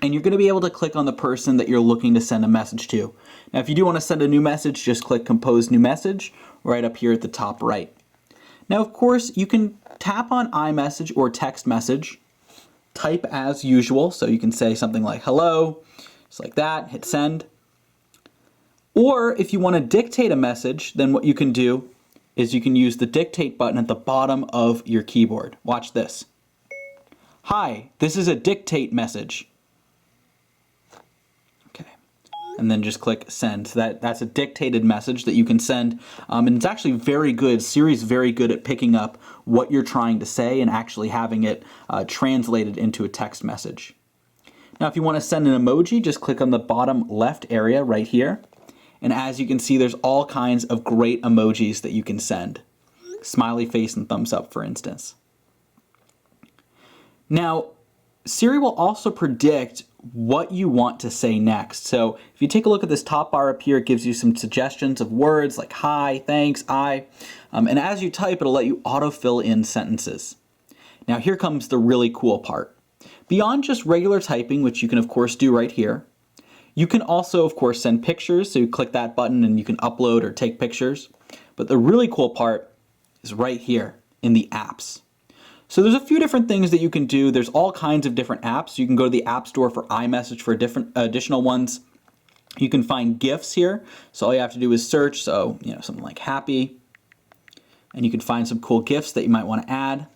and you're going to be able to click on the person that you're looking to send a message to. Now if you do want to send a new message, just click Compose New Message right up here at the top right. Now of course, you can tap on iMessage or text message, type as usual, so you can say something like hello, just like that, hit send. Or if you want to dictate a message, then what you can do is you can use the dictate button at the bottom of your keyboard. Watch this. Hi, this is a dictate message. Okay, and then just click send. So that's a dictated message that you can send. And it's actually very good. Siri's very good at picking up what you're trying to say and actually having it translated into a text message. Now if you want to send an emoji, just click on the bottom left area right here. And as you can see, there's all kinds of great emojis that you can send. Smiley face and thumbs up, for instance. Now, Siri will also predict what you want to say next. So if you take a look at this top bar up here, it gives you some suggestions of words like hi, thanks, I. And as you type, it'll let you autofill in sentences. Now here comes the really cool part. Beyond just regular typing, which you can of course do right here, you can also of course send pictures. So you click that button and you can upload or take pictures. But the really cool part is right here in the apps. So there's a few different things that you can do. There's all kinds of different apps. You can go to the App Store for iMessage for different additional ones. You can find GIFs here. So all you have to do is search. So, something like happy. And you can find some cool GIFs that you might want to add.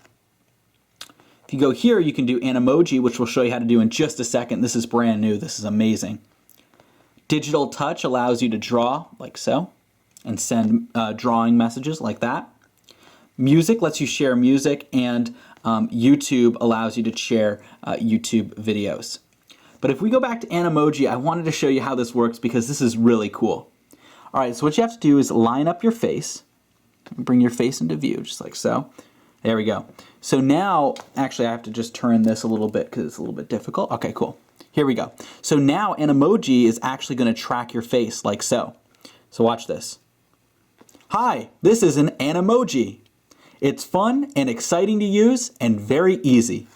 If you go here, you can do Animoji, which we'll show you how to do in just a second. This is brand new. This is amazing. Digital Touch allows you to draw like so and send drawing messages like that. Music lets you share music, and YouTube allows you to share YouTube videos. But if we go back to Animoji, I wanted to show you how this works because this is really cool. All right, so what you have to do is line up your face. Bring your face into view, just like so. There we go. So now, actually I have to just turn this a little bit because it's a little bit difficult. Okay, cool. Here we go. So now Animoji is actually going to track your face like so. So watch this. Hi, this is an Animoji. It's fun and exciting to use and very easy.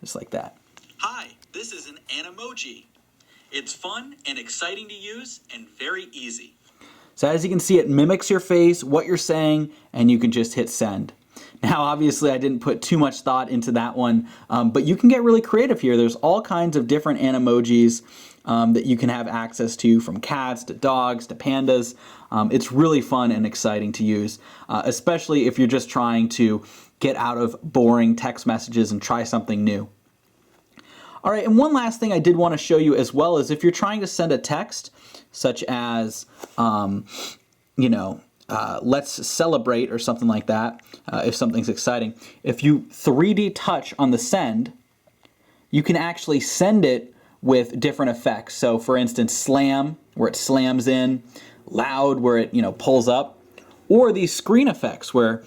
Just like that. Hi, this is an Animoji. It's fun and exciting to use and very easy. So as you can see, it mimics your face, what you're saying, and you can just hit send. Now obviously I didn't put too much thought into that one, but you can get really creative here. There's all kinds of different Animojis that you can have access to, from cats to dogs to pandas. It's really fun and exciting to use, especially if you're just trying to get out of boring text messages and try something new. All right, and one last thing I did want to show you as well is if you're trying to send a text, such as, let's celebrate or something like that, if something's exciting. If you 3D touch on the send, you can actually send it with different effects. So for instance, slam, where it slams in, loud, where it, pulls up, or these screen effects where,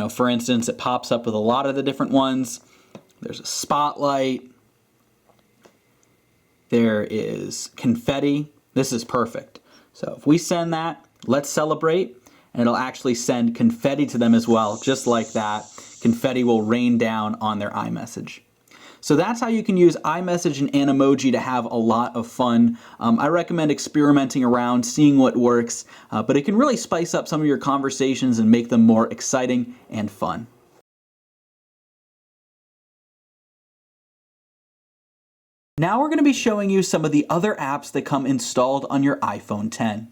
for instance, it pops up with a lot of the different ones. There's a spotlight. There is confetti. This is perfect. So if we send that, let's celebrate, and it'll actually send confetti to them as well, just like that. Confetti will rain down on their iMessage. So that's how you can use iMessage and Animoji to have a lot of fun. I recommend experimenting around, seeing what works, but it can really spice up some of your conversations and make them more exciting and fun. Now we're going to be showing you some of the other apps that come installed on your iPhone X.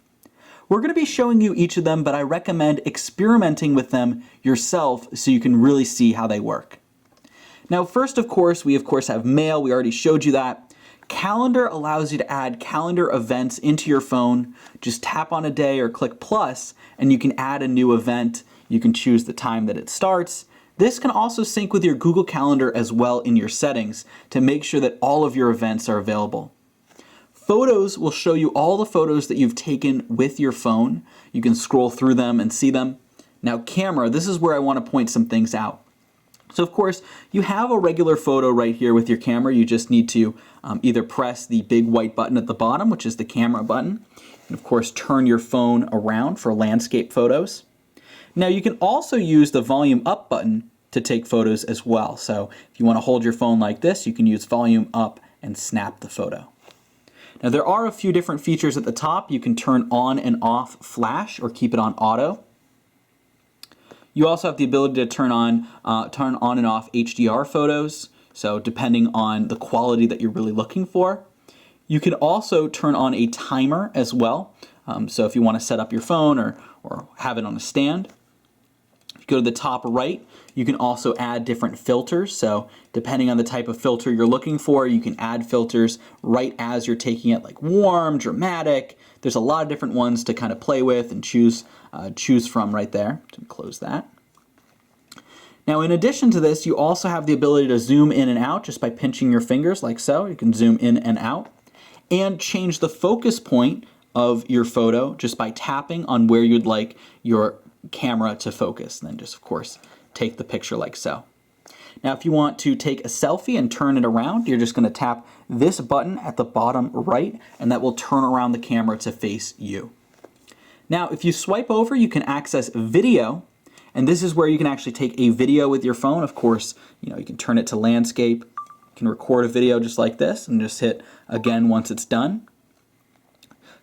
We're going to be showing you each of them, but I recommend experimenting with them yourself so you can really see how they work. Now first, of course, we have Mail. We already showed you that. Calendar allows you to add calendar events into your phone. Just tap on a day or click plus and you can add a new event. You can choose the time that it starts. This can also sync with your Google Calendar as well in your settings to make sure that all of your events are available. Photos will show you all the photos that you've taken with your phone. You can scroll through them and see them. Now Camera, this is where I want to point some things out. So of course, you have a regular photo right here with your camera. You just need to either press the big white button at the bottom, which is the camera button, and of course turn your phone around for landscape photos. Now you can also use the volume up button to take photos as well. So if you want to hold your phone like this, you can use volume up and snap the photo. Now there are a few different features at the top. You can turn on and off flash or keep it on auto. You also have the ability to turn on and off HDR photos, so depending on the quality that you're really looking for. You can also turn on a timer as well, so if you want to set up your phone or have it on a stand. If you go to the top right, you can also add different filters, so depending on the type of filter you're looking for, you can add filters right as you're taking it, like warm, dramatic. There's a lot of different ones to kind of play with and choose from right there. So close that. Now, in addition to this, you also have the ability to zoom in and out just by pinching your fingers like so. You can zoom in and out, and change the focus point of your photo just by tapping on where you'd like your camera to focus. And then just, of course, take the picture like so. Now, if you want to take a selfie and turn it around, you're just going to tap this button at the bottom right, and that will turn around the camera to face you. Now, if you swipe over, you can access video, and this is where you can actually take a video with your phone. Of course, you can turn it to landscape. You can record a video just like this and just hit again once it's done.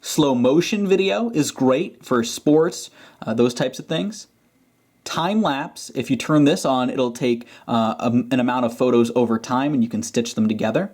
Slow motion video is great for sports, those types of things. Time lapse, if you turn this on, it'll take an amount of photos over time and you can stitch them together.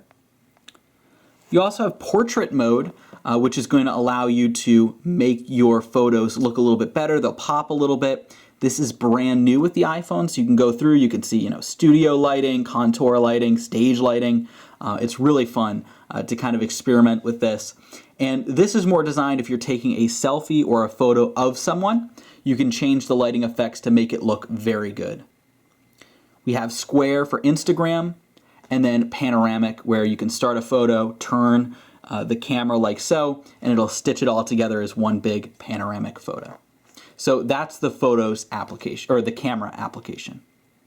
You also have portrait mode, which is going to allow you to make your photos look a little bit better. They'll pop a little bit. This is brand new with the iPhone, so you can go through, you can see, studio lighting, contour lighting, stage lighting. It's really fun to kind of experiment with this. And this is more designed if you're taking a selfie or a photo of someone. You can change the lighting effects to make it look very good. We have square for Instagram, and then panoramic, where you can start a photo, turn the camera like so, and it'll stitch it all together as one big panoramic photo. So that's the Photos application, or the camera application.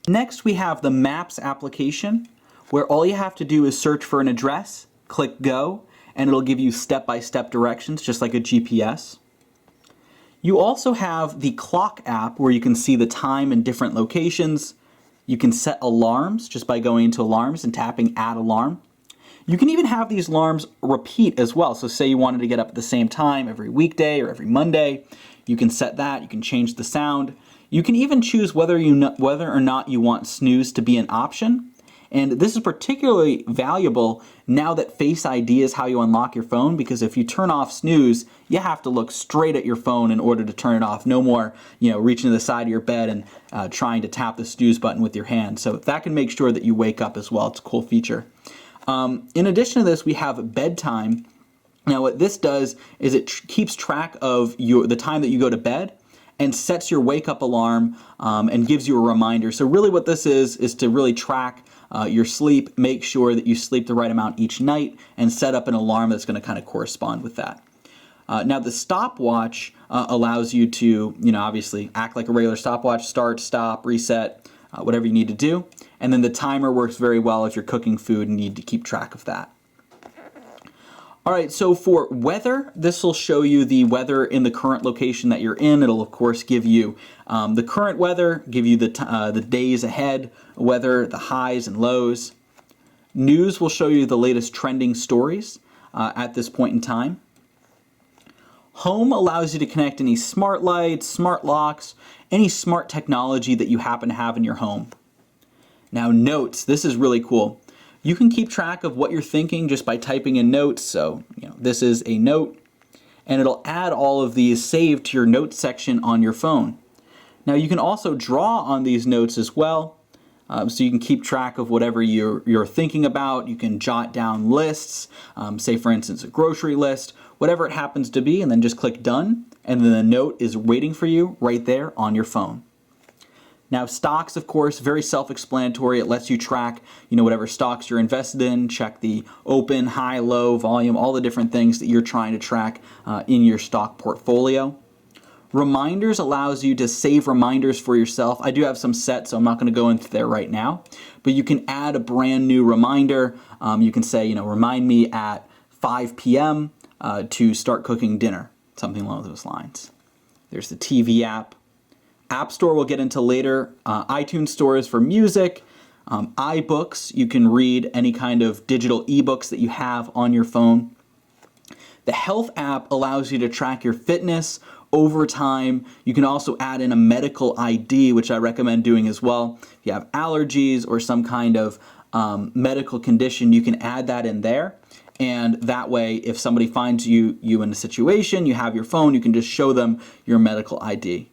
Next, we have the Maps application, where all you have to do is search for an address, click go, and it'll give you step-by-step directions, just like a GPS. You also have the Clock app, where you can see the time in different locations. You can set alarms just by going into alarms and tapping add alarm. You can even have these alarms repeat as well. So say you wanted to get up at the same time every weekday or every Monday, you can set that. You can change the sound. You can even choose whether or not you want snooze to be an option. And this is particularly valuable now that Face ID is how you unlock your phone, because if you turn off snooze, you have to look straight at your phone in order to turn it off. No more, reaching to the side of your bed and trying to tap the snooze button with your hand. So that can make sure that you wake up as well. It's a cool feature. In addition to this, we have bedtime. Now what this does is it keeps track of the time that you go to bed and sets your wake up alarm and gives you a reminder. So really what this is to really track your sleep, make sure that you sleep the right amount each night, and set up an alarm that's going to kind of correspond with that. Now the stopwatch allows you to, obviously act like a regular stopwatch, start, stop, reset, whatever you need to do. And then the timer works very well if you're cooking food and need to keep track of that. All right, so for weather, this will show you the weather in the current location that you're in. It'll of course give you the current weather, give you the days ahead weather, the highs and lows. News will show you the latest trending stories at this point in time. Home allows you to connect any smart lights, smart locks, any smart technology that you happen to have in your home. Now notes, this is really cool. You can keep track of what you're thinking just by typing in notes. So, this is a note, and it'll add all of these saved to your notes section on your phone. Now you can also draw on these notes as well, so you can keep track of whatever you're thinking about. You can jot down lists, say for instance a grocery list, whatever it happens to be, and then just click done, and then the note is waiting for you right there on your phone. Now stocks, of course, very self-explanatory. It lets you track, whatever stocks you're invested in, check the open, high, low, volume, all the different things that you're trying to track in your stock portfolio. Reminders allows you to save reminders for yourself. I do have some set, so I'm not going to go into there right now, but you can add a brand new reminder. You can say, remind me at 5 p.m. To start cooking dinner, something along those lines. There's the TV app. App Store we'll get into later. iTunes Store is for music. iBooks, you can read any kind of digital ebooks that you have on your phone. The Health app allows you to track your fitness over time. You can also add in a medical ID, which I recommend doing as well. If you have allergies or some kind of medical condition, you can add that in there. And that way, if somebody finds you in a situation, you have your phone, you can just show them your medical ID.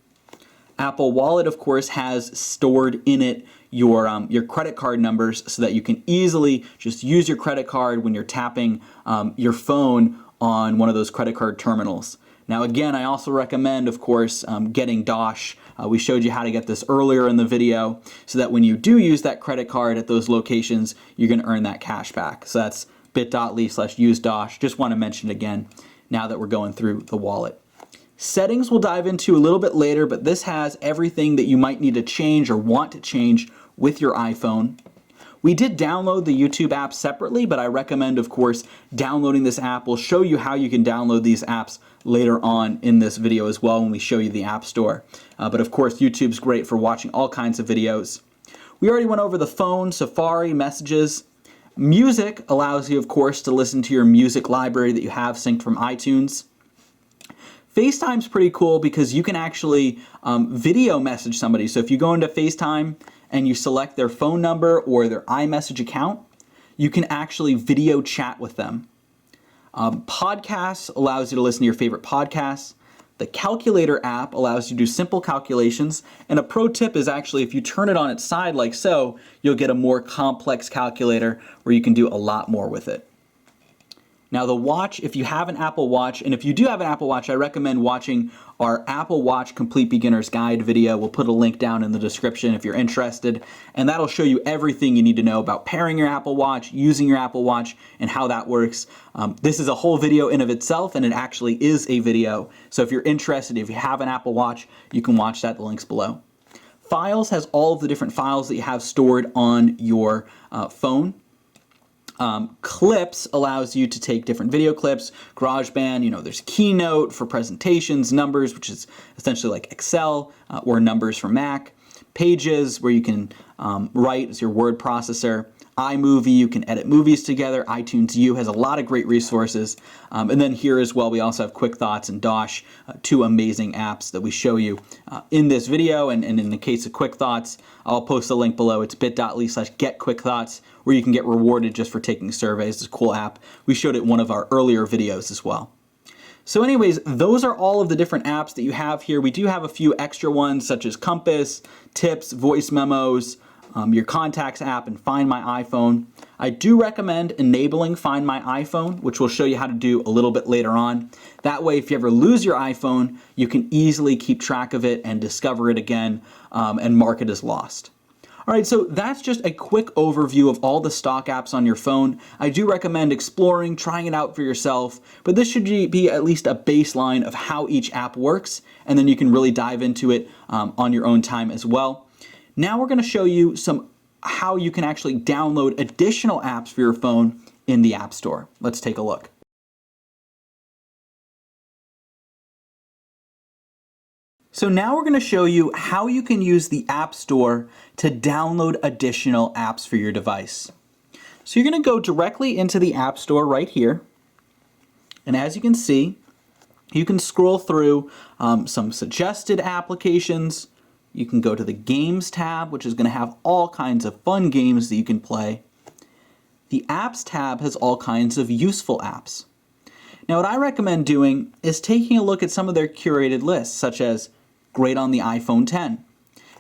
Apple Wallet, of course, has stored in it your credit card numbers so that you can easily just use your credit card when you're tapping your phone on one of those credit card terminals. Now again, I also recommend, of course, getting Dosh. We showed you how to get this earlier in the video so that when you do use that credit card at those locations, you're going to earn that cash back. So that's bit.ly/use Dosh. Just want to mention it again now that we're going through the wallet. Settings we'll dive into a little bit later, but this has everything that you might need to change or want to change with your iPhone. We did download the YouTube app separately, but I recommend, of course, downloading this app. We'll show you how you can download these apps later on in this video as well when we show you the App Store. But of course, YouTube's great for watching all kinds of videos. We already went over the phone, Safari, messages. Music allows you, of course, to listen to your music library that you have synced from iTunes. FaceTime's pretty cool because you can actually video message somebody. So if you go into FaceTime and you select their phone number or their iMessage account, you can actually video chat with them. Podcasts allows you to listen to your favorite podcasts. The calculator app allows you to do simple calculations. And a pro tip is actually if you turn it on its side like so, you'll get a more complex calculator where you can do a lot more with it. Now the watch, if you have an Apple Watch, and if you do have an Apple Watch, I recommend watching our Apple Watch Complete Beginner's Guide video. We'll put a link down in the description if you're interested, and that'll show you everything you need to know about pairing your Apple Watch, using your Apple Watch, and how that works. This is a whole video in of itself, and it actually is a video. So if you're interested, if you have an Apple Watch, you can watch that, the link's below. Files has all of the different files that you have stored on your phone. Clips allows you to take different video clips. GarageBand, there's Keynote for presentations, Numbers, which is essentially like Excel, or Numbers for Mac. Pages, where you can write as your word processor. iMovie, you can edit movies together. iTunes U has a lot of great resources. And then here as well, we also have Quick Thoughts and Dosh, two amazing apps that we show you in this video. And in the case of Quick Thoughts, I'll post a link below. It's bit.ly/getquickthoughts, where you can get rewarded just for taking surveys. It's a cool app. We showed it in one of our earlier videos as well. So anyways, those are all of the different apps that you have here. We do have a few extra ones such as Compass, Tips, Voice Memos, your Contacts app, and Find My iPhone. I do recommend enabling Find My iPhone, which we'll show you how to do a little bit later on. That way, if you ever lose your iPhone, you can easily keep track of it and discover it again and mark it as lost. All right, so that's just a quick overview of all the stock apps on your phone. I do recommend exploring, trying it out for yourself, but this should be at least a baseline of how each app works, and then you can really dive into it on your own time as well. Now we're going to show you how you can actually download additional apps for your phone in the App Store. Let's take a look. So now we're going to show you how you can use the App Store to download additional apps for your device. So you're going to go directly into the App Store right here. And as you can see, you can scroll through some suggested applications. You can go to the Games tab, which is going to have all kinds of fun games that you can play. The Apps tab has all kinds of useful apps. Now what I recommend doing is taking a look at some of their curated lists, such as Great on the iPhone X.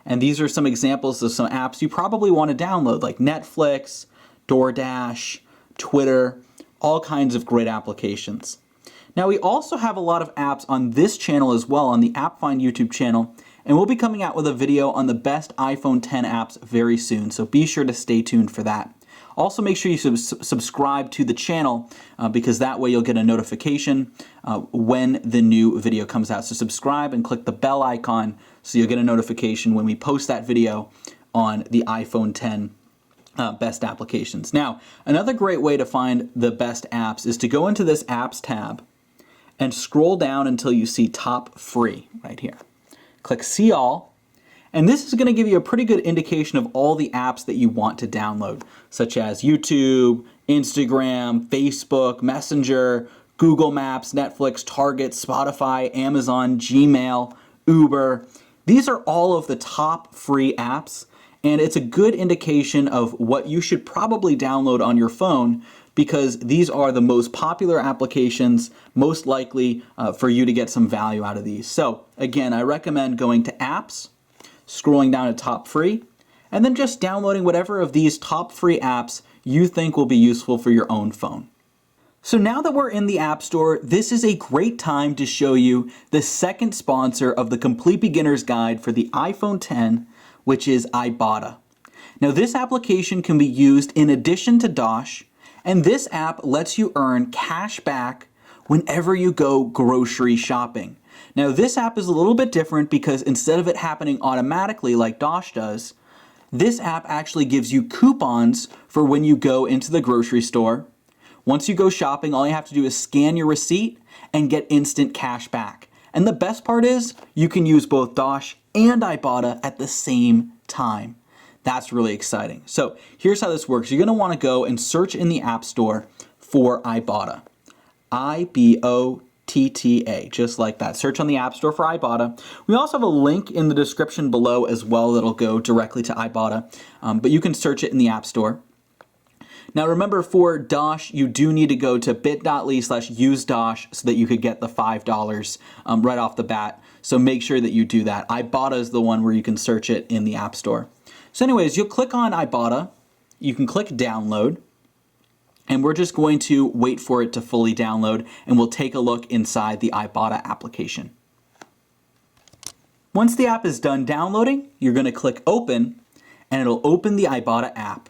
And these are some examples of some apps you probably want to download, like Netflix, DoorDash, Twitter, all kinds of great applications. Now we also have a lot of apps on this channel as well, on the AppFind YouTube channel, and we'll be coming out with a video on the best iPhone X apps very soon, so be sure to stay tuned for that. Also make sure you subscribe to the channel because that way you'll get a notification when the new video comes out. So subscribe and click the bell icon so you'll get a notification when we post that video on the iPhone X best applications. Now, another great way to find the best apps is to go into this Apps tab and scroll down until you see Top Free right here. Click See All. And this is going to give you a pretty good indication of all the apps that you want to download, such as YouTube, Instagram, Facebook, Messenger, Google Maps, Netflix, Target, Spotify, Amazon, Gmail, Uber. These are all of the top free apps, and it's a good indication of what you should probably download on your phone because these are the most popular applications, most likely for you to get some value out of these. So again, I recommend going to Apps, scrolling down to Top Free, and then just downloading whatever of these top free apps you think will be useful for your own phone. So now that we're in the App Store, this is a great time to show you the second sponsor of the Complete Beginner's Guide for the iPhone X, which is iBotta. Now this application can be used in addition to Dosh, and this app lets you earn cash back whenever you go grocery shopping. Now this app is a little bit different because instead of it happening automatically like Dosh does, this app actually gives you coupons for when you go into the grocery store. Once you go shopping, all you have to do is scan your receipt and get instant cash back. And the best part is you can use both Dosh and iBotta at the same time. That's really exciting. So here's how this works. You're going to want to go and search in the App Store for iBotta. iBotta, just like that. Search on the App Store for iBotta. We also have a link in the description below as well that'll go directly to iBotta, but you can search it in the App Store. Now remember, for Dosh, you do need to go to bit.ly/usedosh so that you could get the $5 right off the bat. So make sure that you do that. iBotta is the one where you can search it in the App Store. So anyways, you'll click on iBotta, you can click download, and we're just going to wait for it to fully download, and we'll take a look inside the iBotta application. Once the app is done downloading, you're going to click open, and it'll open the iBotta app.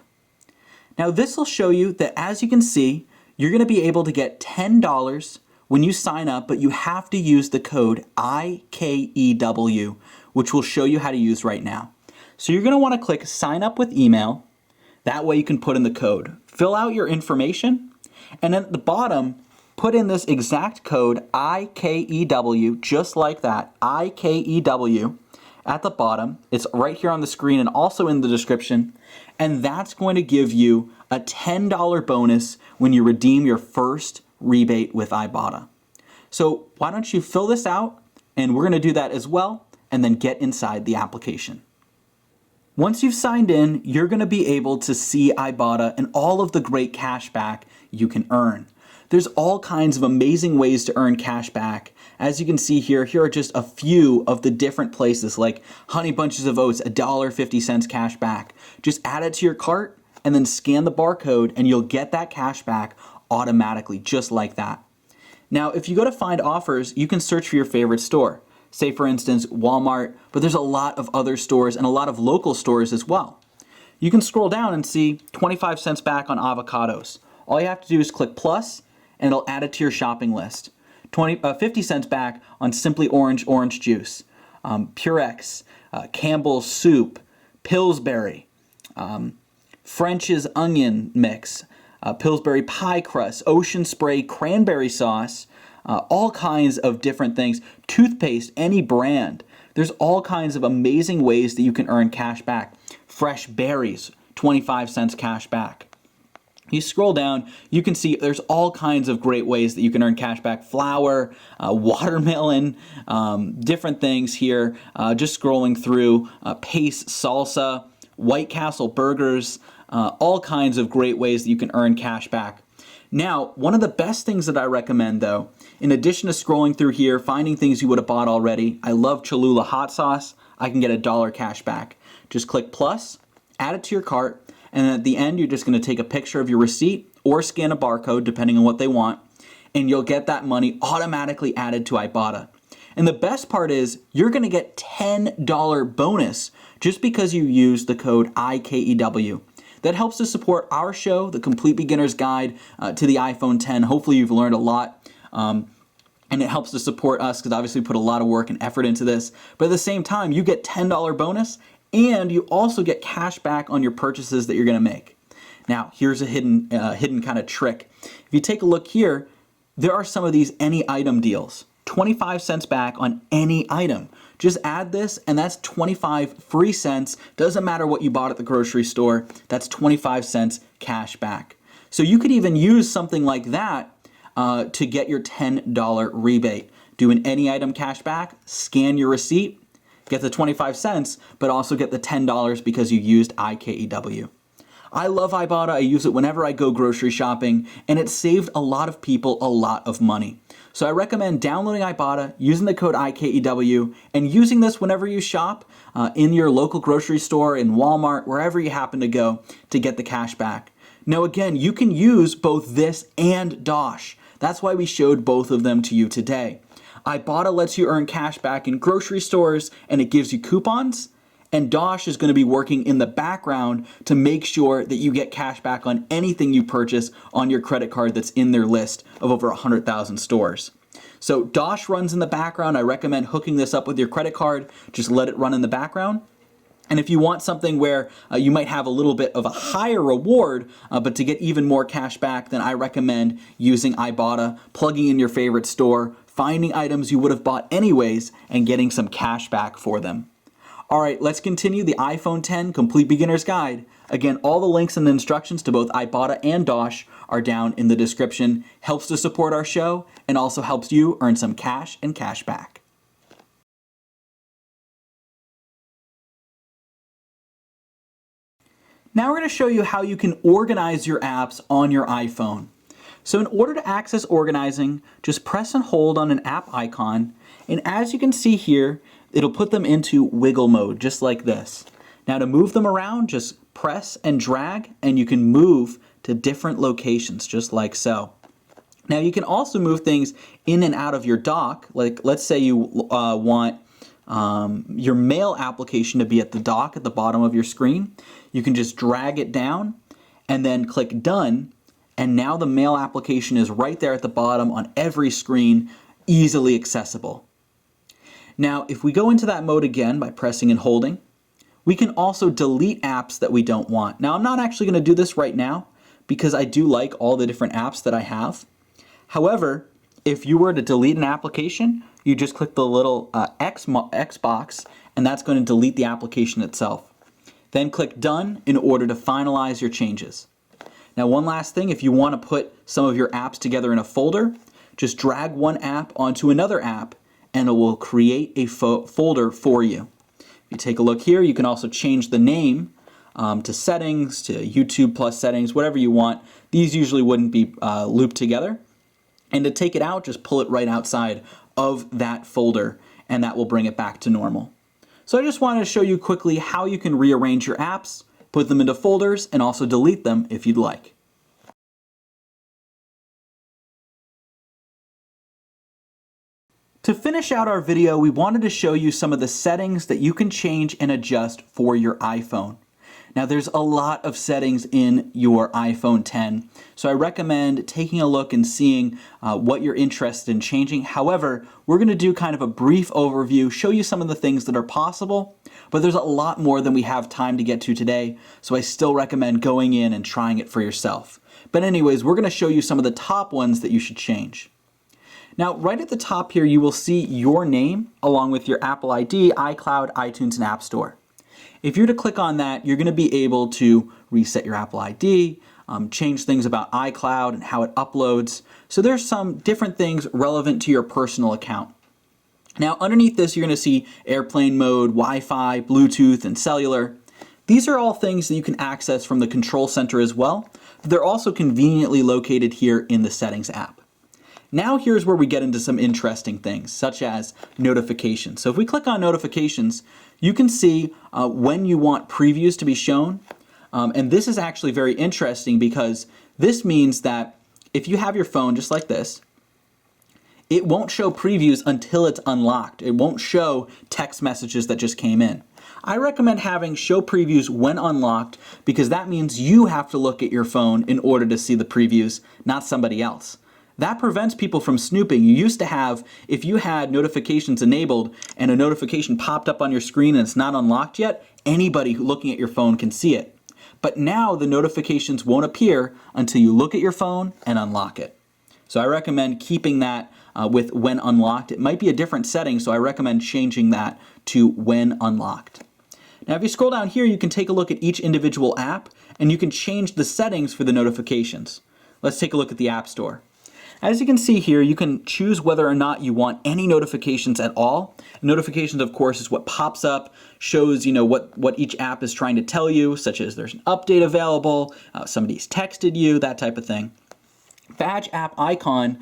Now this will show you that, as you can see, you're going to be able to get $10 when you sign up, but you have to use the code IKEW, which we'll show you how to use right now. So you're going to want to click sign up with email. That way you can put in the code. Fill out your information, and at the bottom, put in this exact code IKEW, just like that, IKEW. At the bottom, it's right here on the screen and also in the description, and that's going to give you a $10 bonus when you redeem your first rebate with iBotta. So why don't you fill this out, and we're going to do that as well, and then get inside the application. Once you've signed in, you're going to be able to see iBotta and all of the great cash back you can earn. There's all kinds of amazing ways to earn cash back. As you can see here are just a few of the different places, like Honey Bunches of Oats, $1.50 cash back. Just add it to your cart and then scan the barcode and you'll get that cash back automatically, just like that. Now, if you go to find offers, you can search for your favorite store. Say for instance, Walmart, but there's a lot of other stores and a lot of local stores as well. You can scroll down and see 25 cents back on avocados. All you have to do is click plus and it'll add it to your shopping list. 50 cents back on Simply Orange orange juice, Purex, Campbell's soup, Pillsbury, French's onion mix, Pillsbury pie crust, Ocean Spray cranberry sauce, all kinds of different things, toothpaste, any brand. There's all kinds of amazing ways that you can earn cash back. Fresh berries, 25 cents cash back. You scroll down, you can see there's all kinds of great ways that you can earn cash back. Flour, watermelon, different things here. Just scrolling through, Pace salsa, White Castle burgers, all kinds of great ways that you can earn cash back. Now, one of the best things that I recommend though, in addition to scrolling through here, finding things you would have bought already, I love Cholula hot sauce. I can get $1 cash back. Just click plus, add it to your cart, and at the end, you're just going to take a picture of your receipt or scan a barcode, depending on what they want, and you'll get that money automatically added to iBotta. And the best part is you're going to get $10 bonus just because you use the code IKEW. That helps to support our show, the Complete Beginner's Guide to the iPhone X. Hopefully you've learned a lot. And it helps to support us because obviously we put a lot of work and effort into this. But at the same time, you get $10 bonus and you also get cash back on your purchases that you're going to make. Now, here's a hidden kind of trick. If you take a look here, there are some of these any item deals. 25 cents back on any item. Just add this and that's 25 free cents. Doesn't matter what you bought at the grocery store. That's 25 cents cash back. So you could even use something like that to get your $10 rebate. Do an any item cash back, scan your receipt, get the 25 cents, but also get the $10 because you used IKEW. I love iBotta. I use it whenever I go grocery shopping, and it saved a lot of people a lot of money. So I recommend downloading iBotta, using the code IKEW, and using this whenever you shop in your local grocery store, in Walmart, wherever you happen to go to get the cash back. Now again, you can use both this and Dosh. That's why we showed both of them to you today. iBotta lets you earn cash back in grocery stores and it gives you coupons. And Dosh is going to be working in the background to make sure that you get cash back on anything you purchase on your credit card that's in their list of over 100,000 stores. So Dosh runs in the background. I recommend hooking this up with your credit card. Just let it run in the background. And if you want something where you might have a little bit of a higher reward, but to get even more cash back, then I recommend using iBotta, plugging in your favorite store, finding items you would have bought anyways, and getting some cash back for them. All right, let's continue the iPhone 10 Complete Beginner's Guide. Again, all the links and the instructions to both iBotta and Dosh are down in the description. Helps to support our show and also helps you earn some cash and cash back. Now we're going to show you how you can organize your apps on your iPhone. So in order to access organizing, just press and hold on an app icon, and as you can see here, it'll put them into wiggle mode, just like this. Now to move them around, just press and drag, and you can move to different locations, just like so. Now you can also move things in and out of your dock, like let's say you want your mail application to be at the dock at the bottom of your screen. You can just drag it down and then click done, and now the mail application is right there at the bottom on every screen, easily accessible. Now, if we go into that mode again by pressing and holding, we can also delete apps that we don't want. Now, I'm not actually going to do this right now because I do like all the different apps that I have. However, if you were to delete an application, you just click the little X box, and that's going to delete the application itself. Then click done in order to finalize your changes. Now, one last thing, if you want to put some of your apps together in a folder, just drag one app onto another app, and it will create a folder for you. If you take a look here, you can also change the name to settings, to YouTube plus settings, whatever you want. These usually wouldn't be looped together. And to take it out, just pull it right outside of that folder, and that will bring it back to normal. So I just wanted to show you quickly how you can rearrange your apps, put them into folders, and also delete them if you'd like. To finish out our video, we wanted to show you some of the settings that you can change and adjust for your iPhone. Now there's a lot of settings in your iPhone 10, so I recommend taking a look and seeing what you're interested in changing. However, we're going to do kind of a brief overview, show you some of the things that are possible, but there's a lot more than we have time to get to today, so I still recommend going in and trying it for yourself. But anyways, we're going to show you some of the top ones that you should change. Now, right at the top here, you will see your name along with your Apple ID, iCloud, iTunes, and App Store. If you're to click on that, you're going to be able to reset your Apple ID, change things about iCloud and how it uploads. So there's some different things relevant to your personal account. Now, underneath this, you're going to see airplane mode, Wi-Fi, Bluetooth, and cellular. These are all things that you can access from the Control Center as well. They're also conveniently located here in the Settings app. Now here's where we get into some interesting things, such as notifications. So if we click on notifications, you can see when you want previews to be shown. And this is actually very interesting because this means that if you have your phone just like this, it won't show previews until it's unlocked. It won't show text messages that just came in. I recommend having show previews when unlocked because that means you have to look at your phone in order to see the previews, not somebody else. That prevents people from snooping. You used to have, if you had notifications enabled and a notification popped up on your screen and it's not unlocked yet, anybody looking at your phone can see it. But now the notifications won't appear until you look at your phone and unlock it. So I recommend keeping that with when unlocked. It might be a different setting, so I recommend changing that to when unlocked. Now if you scroll down here, you can take a look at each individual app and you can change the settings for the notifications. Let's take a look at the App Store. As you can see here, you can choose whether or not you want any notifications at all. Notifications, of course, is what pops up, shows what each app is trying to tell you, such as there's an update available, somebody's texted you, that type of thing. Badge app icon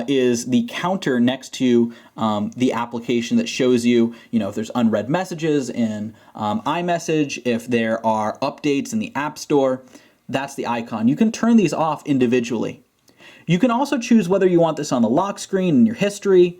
is the counter next to the application that shows you, if there's unread messages in iMessage, if there are updates in the App Store. that's the icon. You can turn these off individually. You can also choose whether you want this on the lock screen in your history,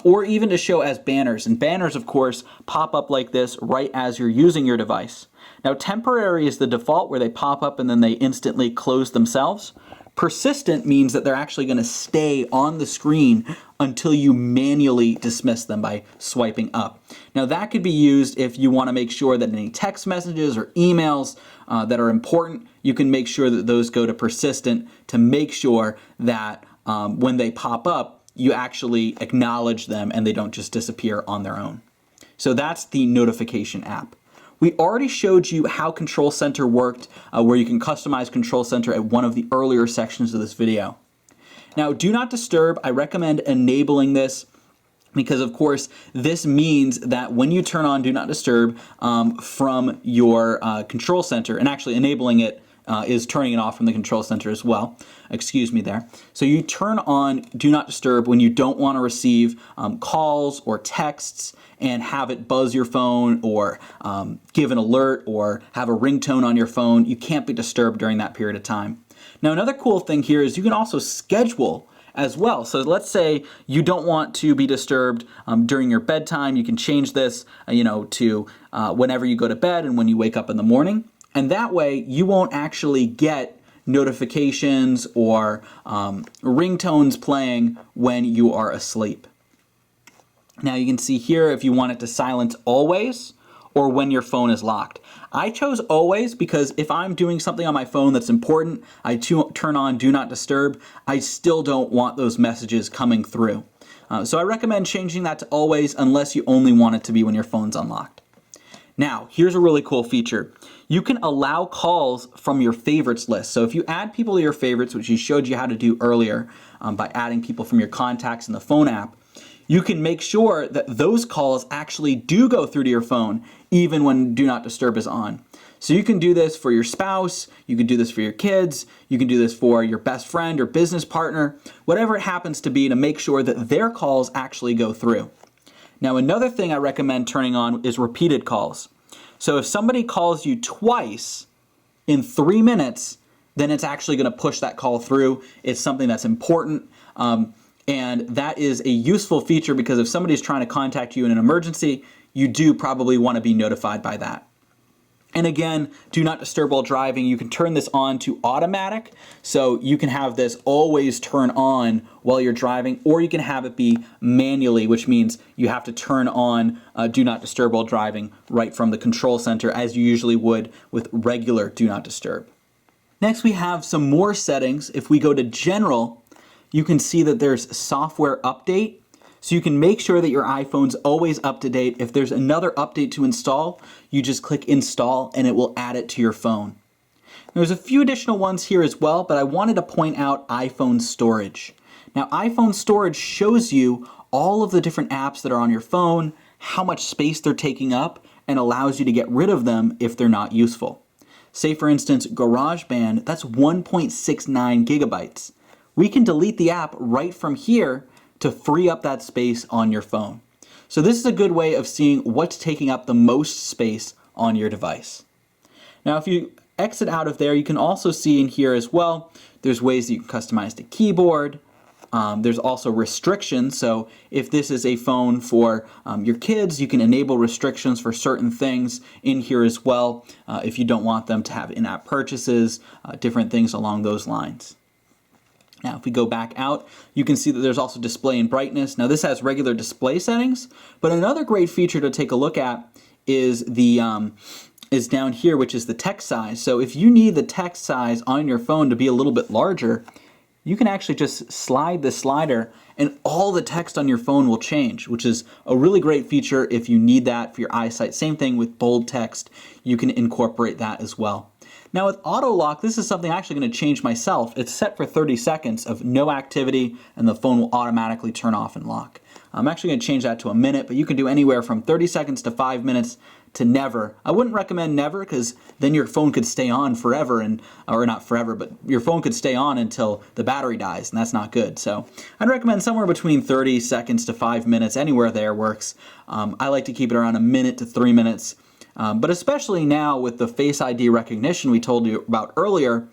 or even to show as banners. And banners, of course, pop up like this right as you're using your device. Now, temporary is the default where they pop up and then they instantly close themselves. Persistent means that they're actually going to stay on the screen until you manually dismiss them by swiping up. Now, that could be used if you want to make sure that any text messages or emails that are important, you can make sure that those go to persistent to make sure that when they pop up, you actually acknowledge them and they don't just disappear on their own. So that's the notification app. We already showed you how Control Center worked, where you can customize Control Center at one of the earlier sections of this video. Now, Do Not Disturb, I recommend enabling this because, of course, this means that when you turn on Do Not Disturb from your Control Center, and actually enabling it is turning it off from the Control Center as well. Excuse me there. So you turn on Do Not Disturb when you don't want to receive calls or texts and have it buzz your phone or give an alert or have a ringtone on your phone. You can't be disturbed during that period of time. Now, another cool thing here is you can also schedule as well. So let's say you don't want to be disturbed during your bedtime. You can change this to whenever you go to bed and when you wake up in the morning. And that way you won't actually get notifications or ringtones playing when you are asleep. Now you can see here if you want it to silence always or when your phone is locked. I chose always because if I'm doing something on my phone that's important, I turn on Do Not Disturb, I still don't want those messages coming through. So I recommend changing that to always unless you only want it to be when your phone's unlocked. Now, here's a really cool feature. You can allow calls from your favorites list. So if you add people to your favorites, which you showed you how to do earlier by adding people from your contacts in the phone app, you can make sure that those calls actually do go through to your phone even when Do Not Disturb is on. So you can do this for your spouse, you can do this for your kids, you can do this for your best friend or business partner, whatever it happens to be, to make sure that their calls actually go through. Now, another thing I recommend turning on is repeated calls. So if somebody calls you twice in 3 minutes, then it's actually going to push that call through. It's something that's important. And that is a useful feature because if somebody's trying to contact you in an emergency, you do probably want to be notified by that. And again, Do Not Disturb while driving. You can turn this on to automatic, so you can have this always turn on while you're driving, or you can have it be manually, which means you have to turn on Do Not Disturb while driving right from the Control Center as you usually would with regular Do Not Disturb. Next, we have some more settings. If we go to General, you can see that there's Software Update. So you can make sure that your iPhone's always up to date. If there's another update to install, you just click Install and it will add it to your phone. There's a few additional ones here as well, but I wanted to point out iPhone Storage. Now, iPhone Storage shows you all of the different apps that are on your phone, how much space they're taking up, and allows you to get rid of them if they're not useful. Say, for instance, GarageBand, that's 1.69 gigabytes. We can delete the app right from here to free up that space on your phone. So this is a good way of seeing what's taking up the most space on your device. Now, if you exit out of there, you can also see in here as well, there's ways that you can customize the keyboard. There's also restrictions. So if this is a phone for your kids, you can enable restrictions for certain things in here as well if you don't want them to have in-app purchases, different things along those lines. Now, if we go back out, you can see that there's also display and brightness. Now, this has regular display settings, but another great feature to take a look at is is down here, which is the text size. So if you need the text size on your phone to be a little bit larger, you can actually just slide the slider and all the text on your phone will change, which is a really great feature if you need that for your eyesight. Same thing with bold text. You can incorporate that as well. Now with auto lock, this is something I'm actually going to change myself. It's set for 30 seconds of no activity and the phone will automatically turn off and lock. I'm actually going to change that to a minute, but you can do anywhere from 30 seconds to 5 minutes to never. I wouldn't recommend never because then your phone could stay on forever, or not forever, but your phone could stay on until the battery dies, and that's not good. So I'd recommend somewhere between 30 seconds to 5 minutes, anywhere there works. I like to keep it around a minute to 3 minutes. But especially now with the Face ID recognition we told you about earlier,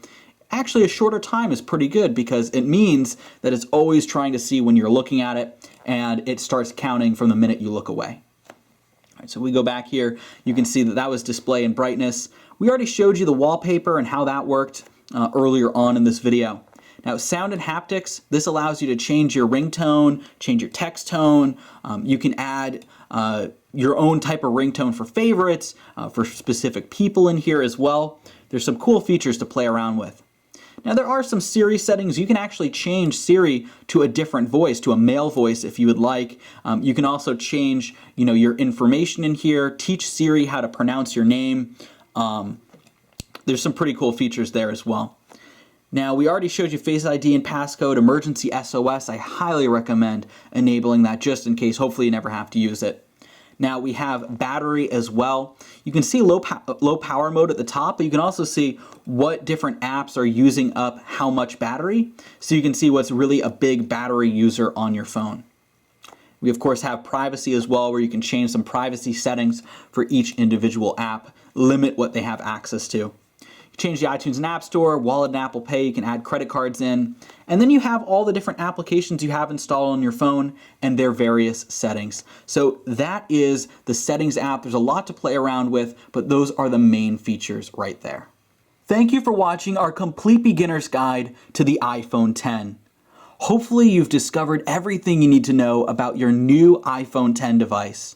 actually a shorter time is pretty good because it means that it's always trying to see when you're looking at it, and it starts counting from the minute you look away. All right, so we go back here, you can see that that was display and brightness. We already showed you the wallpaper and how that worked earlier on in this video. Now, sound and haptics, this allows you to change your ringtone, change your text tone. You can add your own type of ringtone for favorites, for specific people in here as well. There's some cool features to play around with. Now, there are some Siri settings. You can actually change Siri to a different voice, to a male voice if you would like. You can also change, your information in here, teach Siri how to pronounce your name. There's some pretty cool features there as well. Now, we already showed you Face ID and Passcode, emergency SOS. I highly recommend enabling that just in case. Hopefully you never have to use it. Now, we have battery as well. You can see low power mode at the top, but you can also see what different apps are using up how much battery. So you can see what's really a big battery user on your phone. We, of course, have privacy as well, where you can change some privacy settings for each individual app, limit what they have access to. Change the iTunes and App Store, Wallet and Apple Pay, you can add credit cards in, and then you have all the different applications you have installed on your phone and their various settings. So that is the settings app. There's a lot to play around with, but those are the main features right there. Thank you for watching our complete beginner's guide to the iPhone X. Hopefully you've discovered everything you need to know about your new iPhone X device.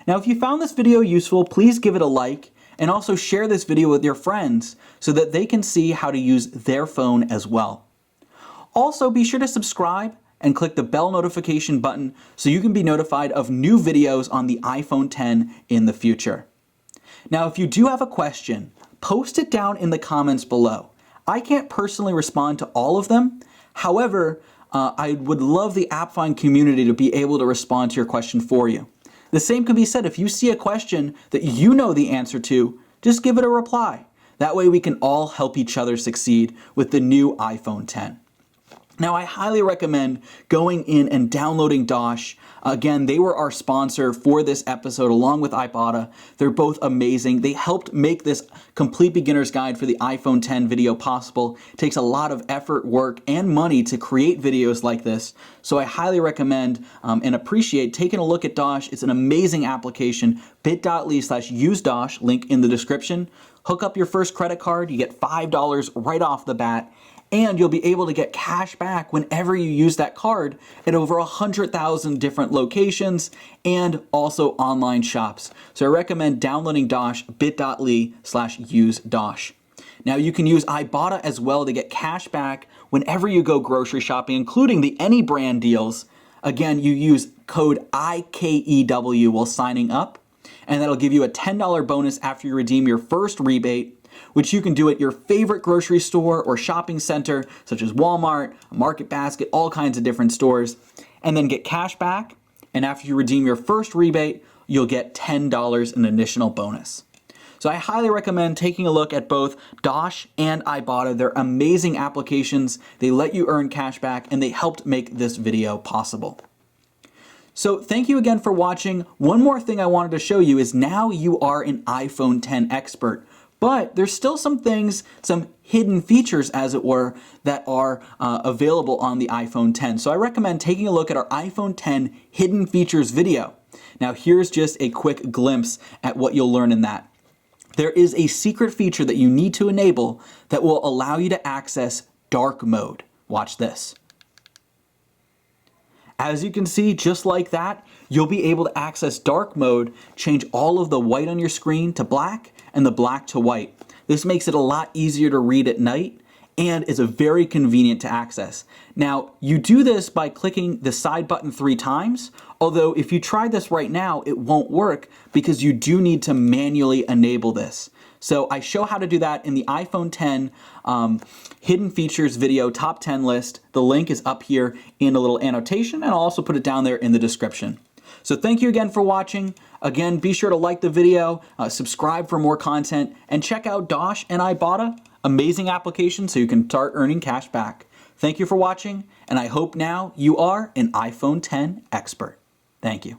Now, if you found this video useful, please give it a like, and also share this video with your friends so that they can see how to use their phone as well. Also, be sure to subscribe and click the bell notification button so you can be notified of new videos on the iPhone X in the future. Now, if you do have a question, post it down in the comments below. I can't personally respond to all of them. However, I would love the AppFind community to be able to respond to your question for you. The same can be said if you see a question that you know the answer to, just give it a reply. That way we can all help each other succeed with the new iPhone X. Now, I highly recommend going in and downloading Dosh. Again, they were our sponsor for this episode along with iBotta. They're both amazing. They helped make this complete beginner's guide for the iPhone X video possible. It takes a lot of effort, work, and money to create videos like this. So I highly recommend and appreciate taking a look at Dosh. It's an amazing application. bit.ly/useDosh, link in the description. Hook up your first credit card. You get $5 right off the bat. And you'll be able to get cash back whenever you use that card at over 100,000 different locations and also online shops. So I recommend downloading Dosh, bit.ly/useDosh. Now you can use iBotta as well to get cash back whenever you go grocery shopping, including the any brand deals. Again, you use code IKEW while signing up, and that'll give you a $10 bonus after you redeem your first rebate, which you can do at your favorite grocery store or shopping center, such as Walmart, Market Basket, all kinds of different stores, and then get cash back. And after you redeem your first rebate, you'll get $10 in additional bonus. So I highly recommend taking a look at both Dosh and iBotta. They're amazing applications. They let you earn cash back, and they helped make this video possible. So thank you again for watching. One more thing I wanted to show you is now you are an iPhone X expert. But there's still some things, some hidden features as it were, that are available on the iPhone X. So I recommend taking a look at our iPhone X hidden features video. Now here's just a quick glimpse at what you'll learn in that. There is a secret feature that you need to enable that will allow you to access dark mode. Watch this. As you can see, just like that, you'll be able to access dark mode, change all of the white on your screen to black, and the black to white. This makes it a lot easier to read at night and is very convenient to access. Now, you do this by clicking the side button 3 times, although if you try this right now, it won't work because you do need to manually enable this. So I show how to do that in the iPhone X hidden features video top 10 list. The link is up here in a little annotation, and I'll also put it down there in the description. So thank you again for watching. Again, be sure to like the video, subscribe for more content, and check out Dosh and iBotta. Amazing application so you can start earning cash back. Thank you for watching, and I hope now you are an iPhone X expert. Thank you.